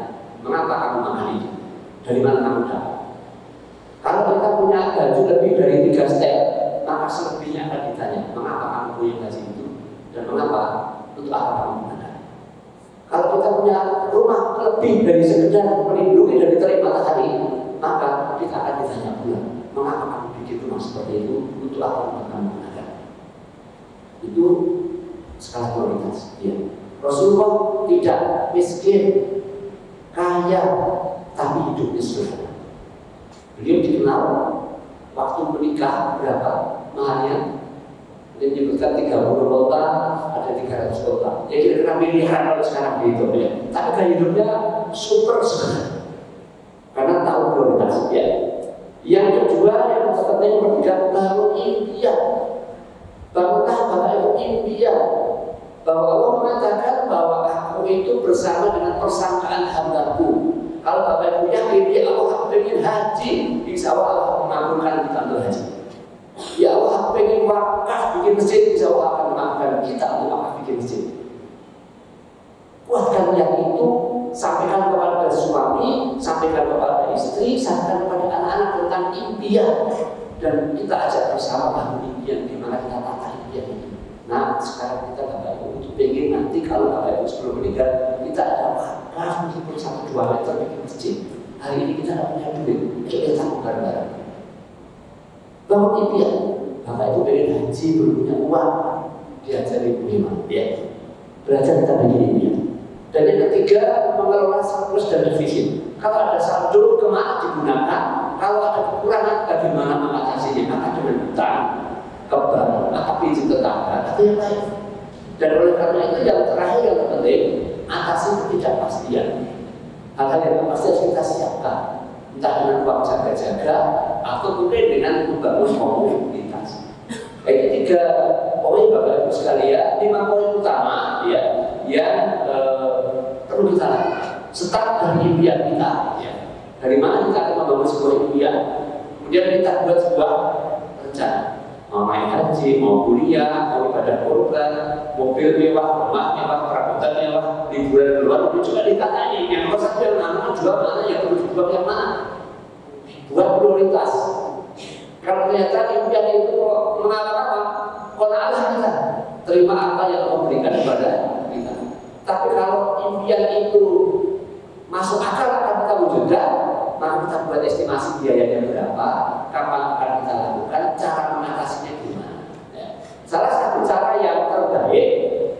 mengapa kamu makan itu? Dari mana kamu dapat? Kalau kita punya baju lebih dari 3 stek, maka selebihnya akan ditanya, mengapa kamu punya baju itu? Dan mengapa? Untuk apa kamu menggunakan? Kalau kita punya rumah lebih dari sekedar melindungi dari terik matahari, maka kita akan ditanya pula, mengapa kamu bikin rumah seperti itu? Untuk apa kamu menggunakan? Itu skala prioritas. Ya. Rasulullah tidak miskin, kaya, tapi hidupnya sederhana. Beliau dikenal waktu menikah berapa mahalnya? Dia menyebutkan 30 kota, ada 300 kota. Ya kira-kira miliaran kalau sekarang dihitung ya. Tapi gaya hidupnya super sederhana. Karena tahu prioritas ya. Yang kedua yang terpenting bertiga, bangun impian. Bangunlah Bapak Ibu impian bahwa Allah mengatakan bahwa aku itu bersama dengan persangkaan hambaku. Kalau Bapak Ibu yakin ya Allah aku ingin haji, insya Allah mengabulkan kita untuk haji. Ya Allah aku ingin wakaf bikin masjid, insya Allah akan mengabulkan kita untuk wakaf bikin masjid. Kuatkan yang itu, sampaikan kepada suami, sampaikan kepada istri, sampaikan kepada anak-anak tentang impian. Dan kita ajak bersama bangun impian, gimana kita tata impian itu. Nah sekarang kita Bapak Ibu itu pengen nanti kalau Bapak Ibu sebelum meninggal kita ada wakaf meskipun 1-2 meter bikin masjid. Hari ini kita tidak punya duit, kita tanggung bareng-bareng. Bangun impian, Bapak Ibu pengen haji belum punya uang, diajari bagaimana ya. Belajar kita bikin impian. Dan yang ketiga, mengelola surplus dan defisit. Kalau ada saldo, kemana digunakan? Kalau ada kekurangan, bagaimana mengatasinya? Maka dengan hutang, ke bank, atau pinjam tetangga, atau yang lain. Dan oleh karena itu yang terakhir yang terpenting, atasi ketidakpastian. Hal-hal yang pasti harus kita siapkan. Entah dengan uang jaga-jaga, atau mungkin dengan membangun komunitas. Baik, 3 poin Bapak Ibu sekalian, 5 poin utama ya, yang perlu kita lakukan. Start dari impian kita ya. Dari mana kita akan membangun sebuah impian? Kemudian kita buat sebuah rencana. Mau main haji, mau kuliah, mau ibadah kurban, mobil mewah, rumah mewah, perabotan mewah, liburan luar negeri juga ditanyai. Yang nomor 1 yang mana, jual mana, yang perlu dibuat yang mana? Buat prioritas. Kalau ternyata impian itu mengalami apa? Qanaah kita, terima apa yang Allah berikan kepada kita. Tapi kalau impian itu masuk akal akan kita wujudkan, maka kita buat estimasi biayanya berapa, kapan akan kita lakukan, cara mengatasinya gimana. Ya. Salah satu cara yang terbaik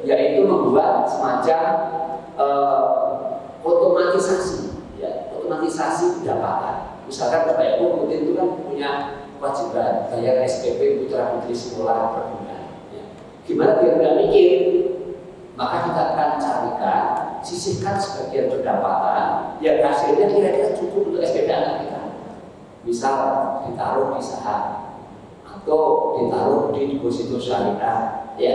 yaitu membuat semacam otomatisasi, ya, otomatisasi pendapatan. Misalkan Bapak Ibu mungkin itu kan punya kewajiban bayar SPP putra putri sekolah per bulan. Ya. Gimana biar nggak mikir? Maka kita akan carikan, sisihkan sebagian pendapatan yang hasilnya kira-kira cukup untuk SPP anak kita. Misal ditaruh di saham atau ditaruh di deposito syariah, ya.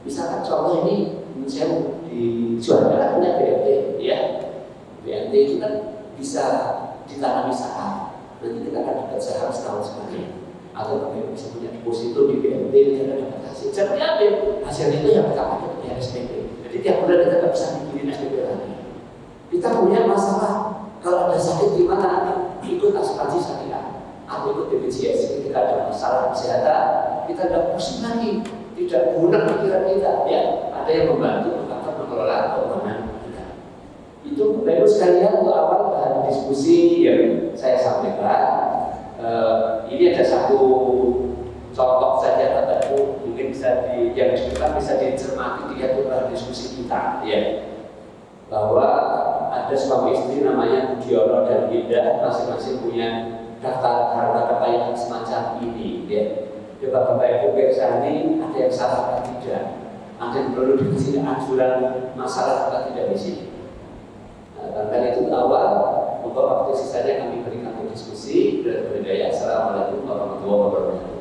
Misalkan contoh ini saya dijualkan punya BNT, ya. BNT itu kan bisa ditanami saham. Nanti kita akan dapat saham setahun sekali. Atau kami bisa punya deposito di BNT kita dapat hasil. Jadi ambil hasil itu yang kita pakai untuk SPP. Jadi tiap bulan kita nggak bisa bikin SPP lagi. Kita punya masalah kalau ada sakit di mana ikut asuransi syariah atau ikut BPJS. Ketika ada masalah kesehatan kita nggak pusing lagi, tidak bunak pikiran kita. Ya, ada yang membantu untuk mengelola keuangan kita. Itu Bapak Ibu sekalian untuk awal bahan diskusi yang saya sampaikan. Ini ada satu contoh saja Bapak Ibu, mungkin bisa yang disebutkan bisa dicermati dilihat bahan diskusi kita ya. bahwa ada suami istri namanya Budiono dan Indah, masing-masing punya daftar harta kekayaan semacam ini, ya. Coba Bapak Ibu periksa ini ada yang salah atau tidak, ada yang perlu dikasih anjuran masalah atau tidak di sini. Nah, karena itu awal, maka waktu sisanya kami berikan untuk diskusi dan berbudaya. Assalamualaikum warahmatullahi wabarakatuh.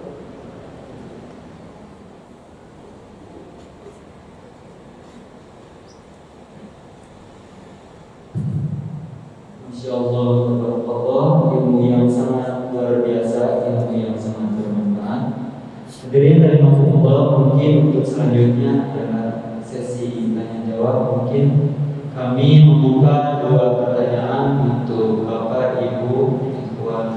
Masya Allah, ilmu yang sangat luar biasa, ilmu yang sangat bermanfaat. Hadirin rahimakumullah, mungkin untuk selanjutnya adalah sesi tanya jawab. Mungkin kami membuka 2 pertanyaan untuk Bapak, Ibu, ikhwan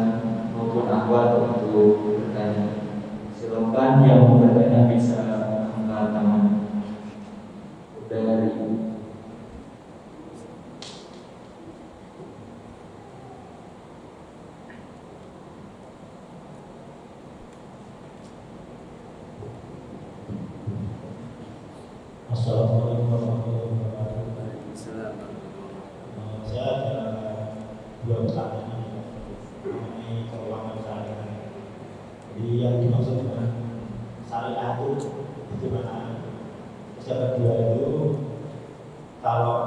maupun akhwat untuk bertanya. Silakan yang mau bertanya bisa angkat tangan. Dari Assalamualaikum warahmatullahi wabarakatuh. Saya ada 2 pertanyaan mengenai keuangan syariah. Jadi yang dimaksud dengan syariah itu bagaimana? Pejabat 2 itu kalau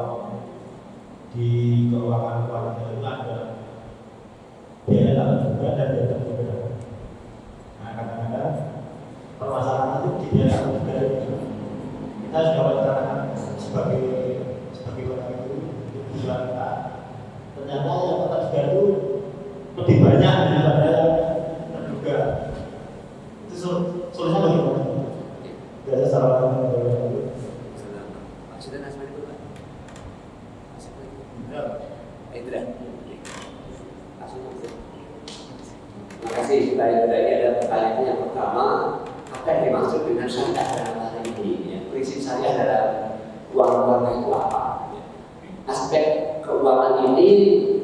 di keuangan keluarga itu ada biaya tambah juga dan biaya tambah juga. Nah, kadang-kadang permasalahan itu di biaya tambah juga. Kita sudah bertanya sebagai orang itu tujuan kita, ternyata yang kita juga itu lebih banyak daripada yang terduga. Itu solusinya bagaimana? Biasa salah Maksudnya nasib itu Pak? ya. Itu dah. Terima kasih. Ini ada pertanyaan yang pertama, apa yang dimaksud dengan syariah dalam hal ini? Prinsip syariah dalam uang keluarga itu apa? Aspek keuangan ini,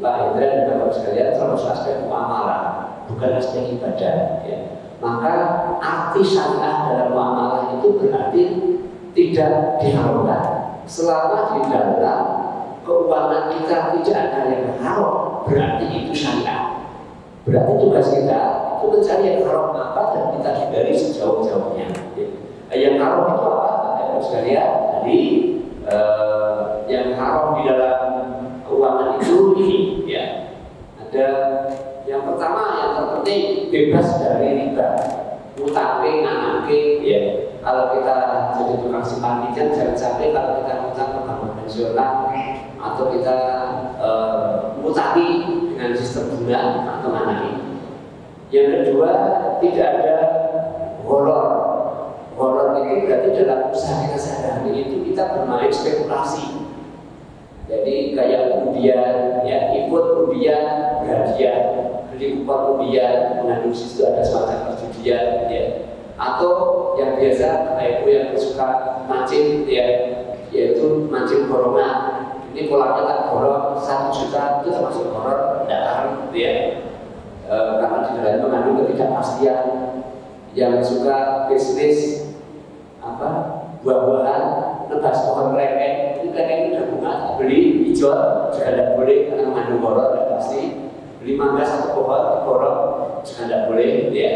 Pak Hendra dan Bapak sekalian, termasuk aspek muamalah, bukan aspek ibadah. Ya. Maka arti syariah dalam muamalah itu berarti tidak diharamkan. Selama di dalam keuangan kita tidak ada yang haram, berarti itu syariah. Berarti tugas kita itu mencari yang haram apa dan kita hindari sejauh-jauhnya. Yang haram itu apa? Sekalian, tadi yang haram di dalam keuangan itu ini, ya. Ada yang pertama yang terpenting bebas dari riba, utang anake, ya. Kalau kita jadi tukang simpan pinjam, jangan sampai kalau kita utang ke bank konvensional atau kita utangi dengan sistem bunga atau anake. Yang kedua, tidak ada horor. Horor itu berarti dalam usaha kita sehari-hari itu kita bermain spekulasi. Jadi kayak undian, ya, ikut undian berhadiah, beli kupon undian, mengandung situ ada semacam perjudian, ya. Atau yang biasa kayak yang suka mancing, ya, yaitu mancing borongan. Ini polanya tak borong 1 juta itu termasuk horor, tidak tahan, ya. Karena di dalam mengandung ketidakpastian. Yang suka bisnis buah-buahan, nebas pohon klekeng, itu klekeng itu udah bunga, beli hijau juga tidak boleh karena mengandung horor dan pasti. Beli mangga 1 pohon diborong juga tidak boleh, ya.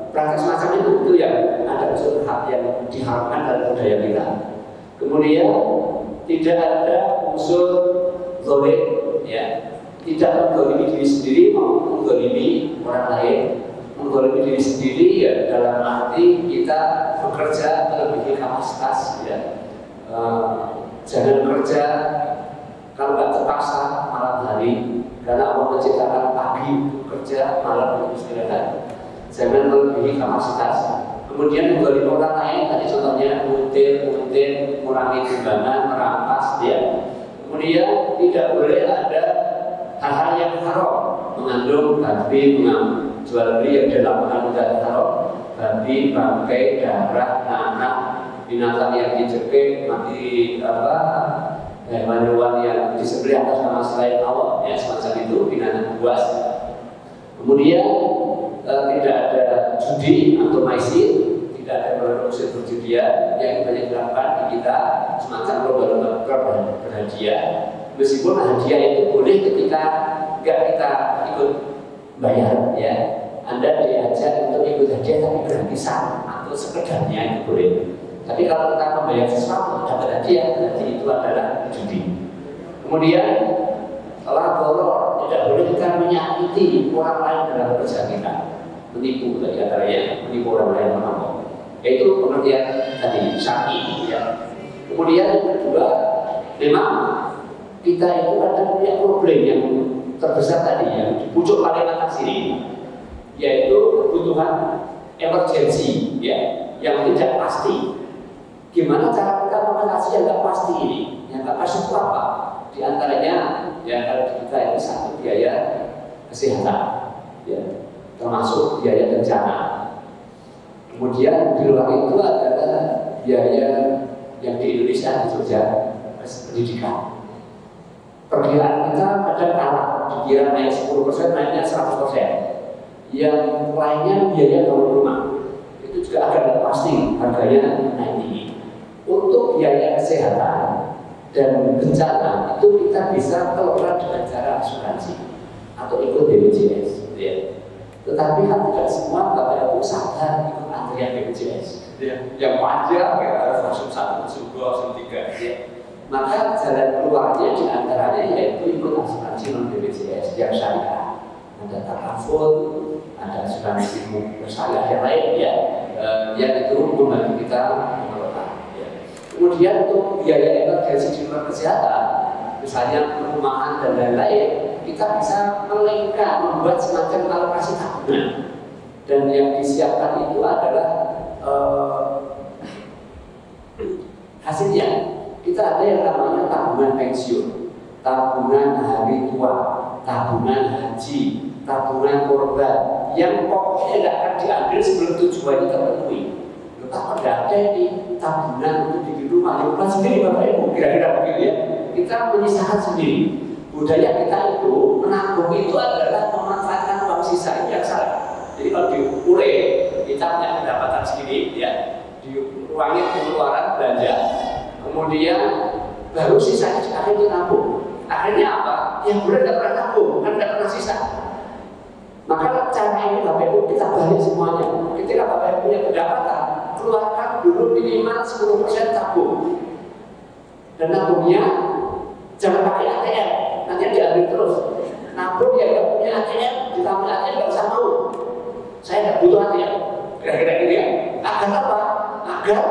Praktek semacam itu yang ada unsur hak yang diharamkan dalam budaya kita. Kemudian tidak ada unsur zalim, ya. Tidak menggolimi diri sendiri maupun menggolimi orang lain. Menggolimi diri sendiri ya dalam arti kita bekerja melebihi kapasitas, ya. Jangan kerja kalau nggak terpaksa malam hari, karena Allah menciptakan pagi kerja, malam untuk istirahat. Jangan melebihi kapasitas. Kemudian menggolimi orang lain, tadi contohnya muntir, kurangi timbangan, merampas, ya. Kemudian tidak boleh ada hal-hal yang haram, mengandung babi, jual beli yang dalam mengandung haram, babi, bangkai, darah, anak, binatang yang dijepit, mati hewan-hewan yang disembelih atas nama selain Allah, ya, semacam itu, binatang buas. Kemudian tidak ada judi atau maisir, tidak ada produksi perjudian yang banyak dilakukan di kita, semacam lomba-lomba hadiah, meskipun hadiah itu boleh ketika nggak kita ikut bayar ya. Anda diajak untuk ikut hadiah tapi gratisan atau sekedarnya itu boleh. Tapi kalau kita membayar sesuatu dapat hadiah, berarti itu adalah judi. Kemudian setelah doror, tidak boleh kita menyakiti orang lain dalam kerja kita, menipu tadi katanya, menipu orang lain merampok. Yaitu pengertian tadi syar'i ya. Kemudian yang kedua, memang kita itu ada punya problem yang terbesar tadi yang di pucuk paling atas ini, yaitu kebutuhan emergensi ya, yang tidak pasti. Gimana cara kita mengatasi yang tidak pasti ini? Yang tidak pasti itu apa? Di antaranya ya kalau kita itu satu biaya kesehatan, ya, termasuk biaya bencana. Kemudian di luar itu adalah biaya yang di Indonesia di Jogja pendidikan. Perkiraan kita kadang kalah, dikira naik 10%, naiknya 100%. Yang lainnya biaya bangun rumah, itu juga agak pasti harganya naik tinggi. Untuk biaya kesehatan dan bencana itu kita bisa kelola dengan cara asuransi atau ikut BPJS, ya. Tetapi kan tidak semua Bapak Ibu sadar ikut antrian BPJS, ya. Yang panjang ya harus masuk 1, masuk 2, masuk 3, ya. Maka jalan keluarnya di antaranya yaitu ikut asuransi non BPJS yang syariah. Ada takaful, ada asuransi bersyariah yang lain ya, yang itu membantu kita mengelola. Ya. Kemudian untuk biaya emergensi di luar kesehatan, misalnya perumahan dan lain-lain, kita bisa melengkap membuat semacam alokasi tabungan. Dan yang disiapkan itu adalah hasilnya. Kita ada yang namanya tabungan pensiun, tabungan hari tua, tabungan haji, tabungan korban, yang pokoknya tidak akan diambil sebelum tujuannya terpenuhi. Betapa tidak ada ini tabungan untuk bikin rumah, yang sendiri Bapak Ibu, kira-kira begitu ya. Kita menyisakan sendiri. Budaya kita itu menabung itu adalah memanfaatkan uang sisa yang salah. Jadi kalau diurai, kita punya pendapatan segini, ya, diurangi pengeluaran belanja, kemudian baru sisanya akhirnya ditabung. Akhirnya apa? Yang bulan tidak pernah tabung, kan tidak pernah sisa. Maka cara ini Bapak Ibu kita balik semuanya. Ketika Bapak Ibu punya pendapatan, keluarkan dulu minimal 10% tabung. Dan nabungnya jangan pakai ATM, nanti diambil terus. Nabung yang tidak punya ATM, ditambah ATM tidak usah mau. Saya tidak butuh ATM, kira-kira gitu ya. Agar apa? Agar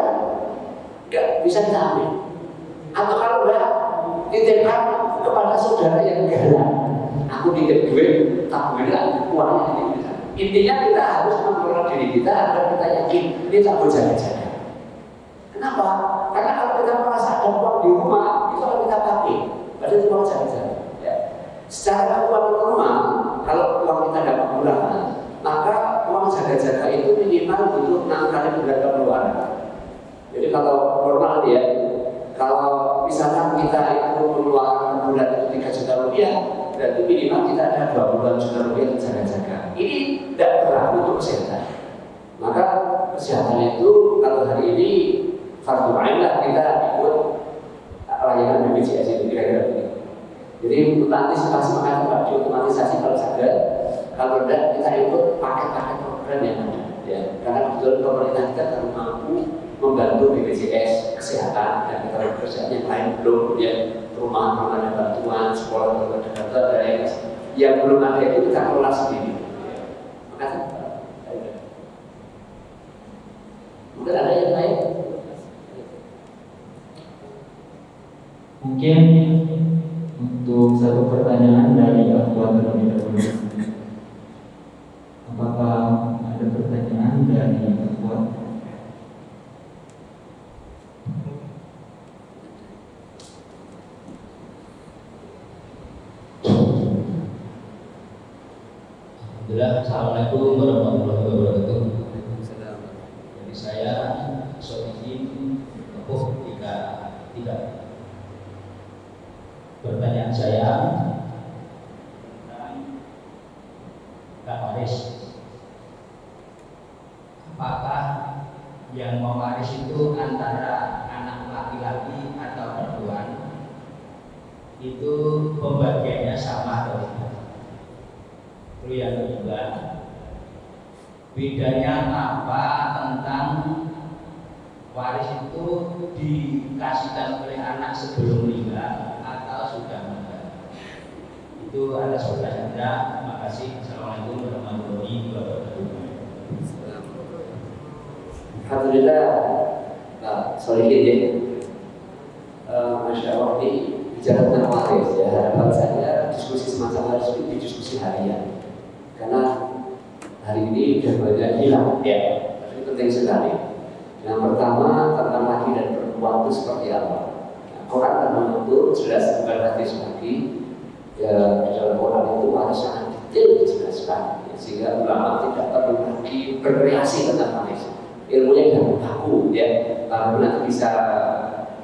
nggak bisa kita ambil. Atau kalau enggak, titipkan kepada saudara yang gala. Aku titip duit, tabungan uangnya ini. Intinya kita harus mengelola diri kita agar kita yakin ini tak boleh jaga-jaga. Kenapa? Karena kalau kita merasa ada uang di rumah, itu akan kita pakai. Padahal itu uang jaga-jaga. Ya. Secara uang rumah, kalau uang kita dapat murah, maka uang jaga-jaga itu minimal butuh 6 kali bulan pengeluaran. Jadi kalau normal ya, kalau misalkan kita itu mengeluarkan bulan itu 3 juta rupiah, berarti minimal kita ada 20 juta rupiah untuk jaga-jaga. Ini tidak berlaku untuk kesehatan. Maka kesehatan itu kalau hari ini fardu ain lah kita ikut layanan BPJS itu kira-kira begitu. Jadi untuk antisipasi maka diotomatisasi kalau sadar, kalau tidak kita ikut paket-paket program yang ada. Ya, karena kebetulan pemerintah kita terlalu mampu membantu BPJS kesehatan dan kita kerjaan yang lain belum ya, rumah ada bantuan, sekolah ada bantuan, yang belum ada itu kita kelola sendiri. Makasih. Mungkin ada yang lain? Mungkin untuk satu pertanyaan dari Akhwat terlebih dahulu. Apakah ada pertanyaan dari Akhwat? Assalamualaikum warahmatullahi wabarakatuh. Jadi saya izin jika tidak pertanyaan saya tentang Kak Waris. Apakah yang mewaris itu antara anak laki-laki atau perempuan? itu pembagiannya sama atau tidak. Lalu yang kedua, bedanya apa tentang waris itu dikasihkan oleh anak sebelum meninggal atau sudah meninggal? Itu ada soal Anda. Terima kasih. Assalamualaikum warahmatullahi wabarakatuh. Alhamdulillah, solihin ya. Masya Allah, ini bicara tentang waris ya. Harapan saya diskusi semacam waris itu diskusi harian, karena hari ini sudah banyak hilang ya. Tapi penting sekali. Yang pertama tentang laki dan perempuan itu seperti apa? Quran dan mengatur jelas, bukan hadis lagi. Ya, di dalam Quran itu waris sangat detail dijelaskan, ya, sehingga ulama tidak perlu lagi berkreasi tentang waris. Ilmunya sudah baku ya, kalau nanti bisa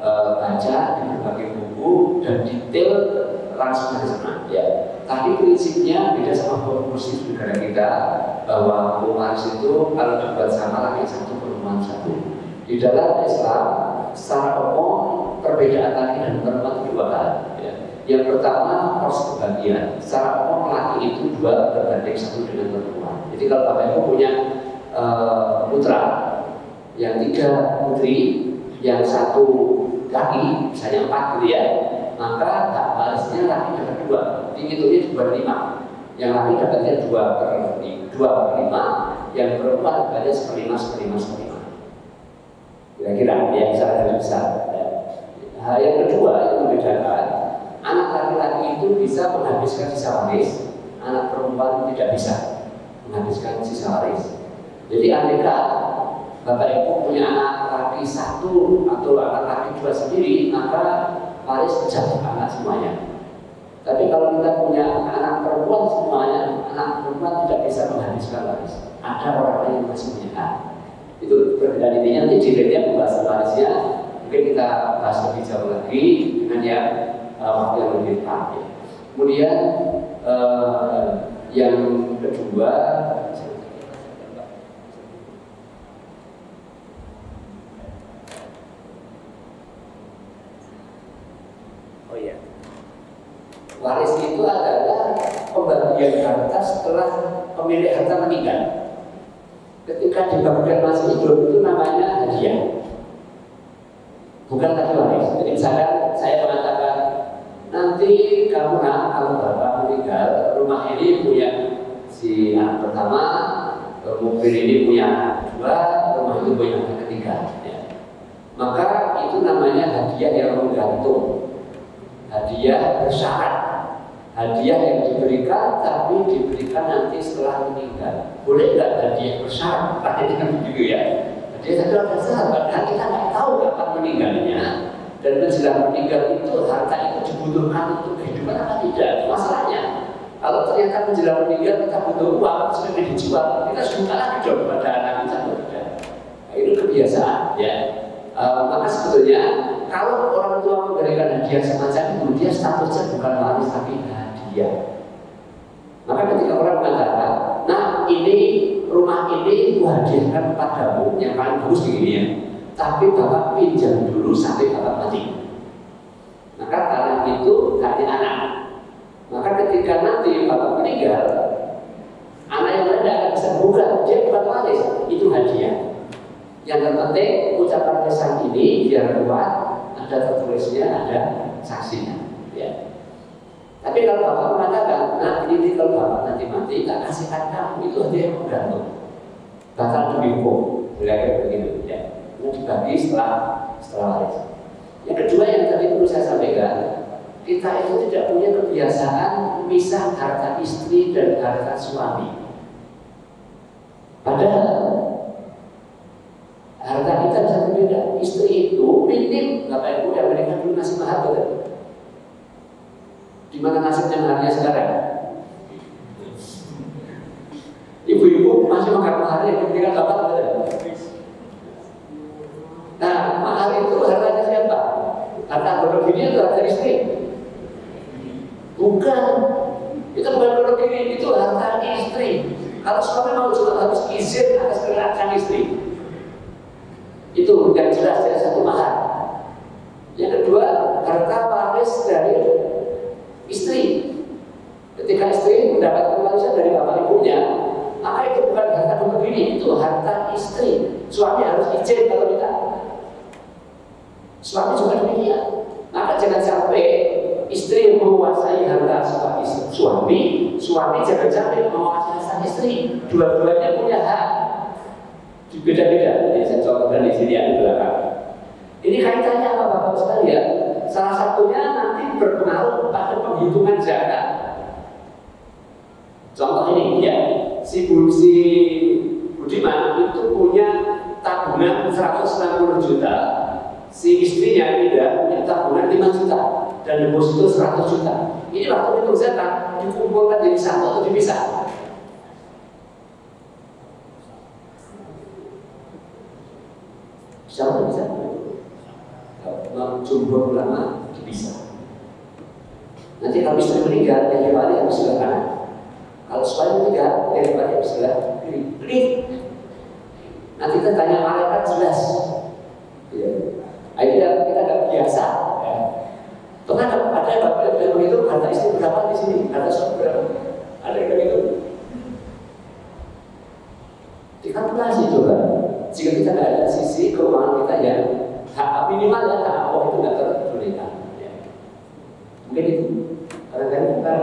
baca di berbagai buku dan detail langsung dari sana ya. Tapi prinsipnya beda sama kursi negara kita, bahwa waris itu kalau dibuat sama laki satu perempuan satu. Di dalam Islam secara umum perbedaan laki dan perempuan dua hal ya. Yang pertama pros kebagian, secara umum laki itu 2 berbanding 1 dengan perempuan. Jadi kalau bapak ibu punya putra yang 3 putri, yang 1 laki, misalnya 4 gitu ya, maka hak warisnya laki dapat 2, hitungnya 2/5. Yang laki dapatnya 2/5, yang perempuan dapatnya 1/5. Kira-kira ya, misalnya besar. Hal yang kedua yang membedakan, anak laki-laki itu bisa menghabiskan sisa waris, anak perempuan tidak bisa menghabiskan sisa waris. Jadi andaikan bapak ibu punya anak laki 1 atau anak laki 2 sendiri, maka waris jatuh ke anak semuanya. Tapi kalau kita punya anak perempuan semuanya, anak perempuan tidak bisa menghabiskan waris. Ada orang lain yang masih punya hak. Itu perbedaan intinya. Nanti jilidnya pembahasan warisnya mungkin kita bahas lebih jauh lagi dengan yang waktu yang lebih tepat. Kemudian yang kedua, waris itu adalah pembagian harta setelah pemilik harta meninggal. Ketika dibagikan masih hidup itu namanya hadiah, bukan lagi waris. Jadi misalkan saya mengatakan, nanti kamu kalau bapak meninggal, rumah ini punya si anak pertama, mobil ini punya anak kedua, rumah itu punya anak ketiga ya. Maka itu namanya hadiah yang menggantung, hadiah bersyarat, hadiah yang diberikan tapi diberikan nanti setelah meninggal. Boleh nggak hadiah bersyarat? Tadi kan begitu ya. Hadiah setelah bersyarat, padahal kita nggak tahu kapan meninggalnya, dan menjelang meninggal itu harta itu dibutuhkan untuk kehidupan apa tidak? Masalahnya, kalau ternyata menjelang meninggal kita butuh uang, sebenarnya dijual, kita suka lagi dong kepada anak kita tidak. Nah, itu kebiasaan ya. Maka sebetulnya kalau orang tua memberikan hadiah semacam itu, dia statusnya bukan waris tapi hadiah. Maka ketika orang mengatakan, nah ini rumah ini kuhadiahkan kepadamu, yang paling bagus begini ya, tapi bapak pinjam dulu sampai bapak mati. Maka tanah itu haknya anak. Maka ketika nanti bapak meninggal, anak yang lain tidak akan bisa buka, dia bukan waris, itu hadiah. Yang terpenting ucapan pesan ini biar kuat, ada tertulisnya, ada saksinya ya. Tapi kalau bapak mengatakan, nah ini kalau bapak nanti mati, tak kasihkan kamu, itu hadiah yang menggantung, bakal dibingkung, kira-kira begitu ya. Itu dibagi setelah waris. Yang kedua yang tadi perlu saya sampaikan, kita itu tidak punya kebiasaan memisah harta istri dan harta suami. Padahal harta kita bisa berbeda. Istri itu minim, bapak ibu yang mereka dulu masih mahal betul. Di mana nasibnya maharnya sekarang? Ibu-ibu masih makan mahar yang diberikan bapak betul. Nah, mahar itu hartanya siapa? Harta golok ini atau harta istri? Bukan. Itu bukan golok ini, itu harta istri. Kalau suami mau cuma harus izin atas kerelaan istri. Itu yang jelas dari satu mahar. Yang kedua, harta waris dari suami jangan sampai mewakili sang istri. Dua-duanya punya hak. Beda-beda. Ini saya contohkan di sini ada belakang. Ini kaitannya apa Bapak sekalian? Salah satunya nanti berpengaruh pada penghitungan zakat. Contoh ini ya, si Budiman itu punya tabungan 160 juta, si istrinya tidak punya tabungan 5 juta dan deposito 100 juta. Ini waktu itu zakat dikumpulkan jadi satu atau dipisah? Bisa. Jumhur ulama bisa. Nanti kalau istri meninggal, yang kembali harus sebelah kanan. Kalau suami meninggal, yang kembali harus sebelah kiri. Nanti kita tanya malaikat jelas. Ya. Akhirnya kita nggak biasa. Ya. Pernah ada bapak yang begitu, harta istri berapa di sini, harta suami berapa? Ada yang begitu. Dikalkulasi coba. Jika kita nggak ada sisi keuangan kita yang hak minimal ya hak Allah itu nggak tertuliskan. Ya. Mungkin itu. Kadang-kadang kita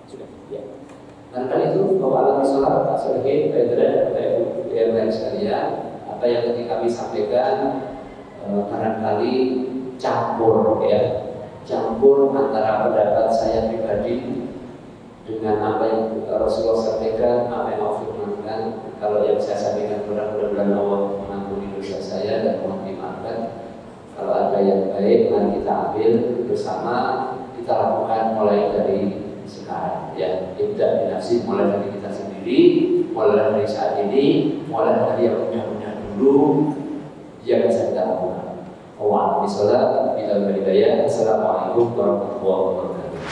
sudah. Ya. Kadang-kadang itu bahwa alam sholat tak sebagai baiklah yang lain sekalian. Apa yang tadi kami sampaikan barangkali campur antara pendapat saya pribadi dengan apa yang Rasulullah sampaikan, apa yang Allah firmankan. Kalau yang saya sampaikan mudah-mudahan Allah mengampuni dosa saya dan mohon dimaafkan. Kalau ada yang baik, mari kita ambil bersama, kita lakukan mulai dari sekarang. Ya, tidak binafsi, mulai dari kita sendiri, mulai dari saat ini, mulai dari yang punya dulu, yang bisa kita lakukan. Assalamualaikum warahmatullahi wabarakatuh.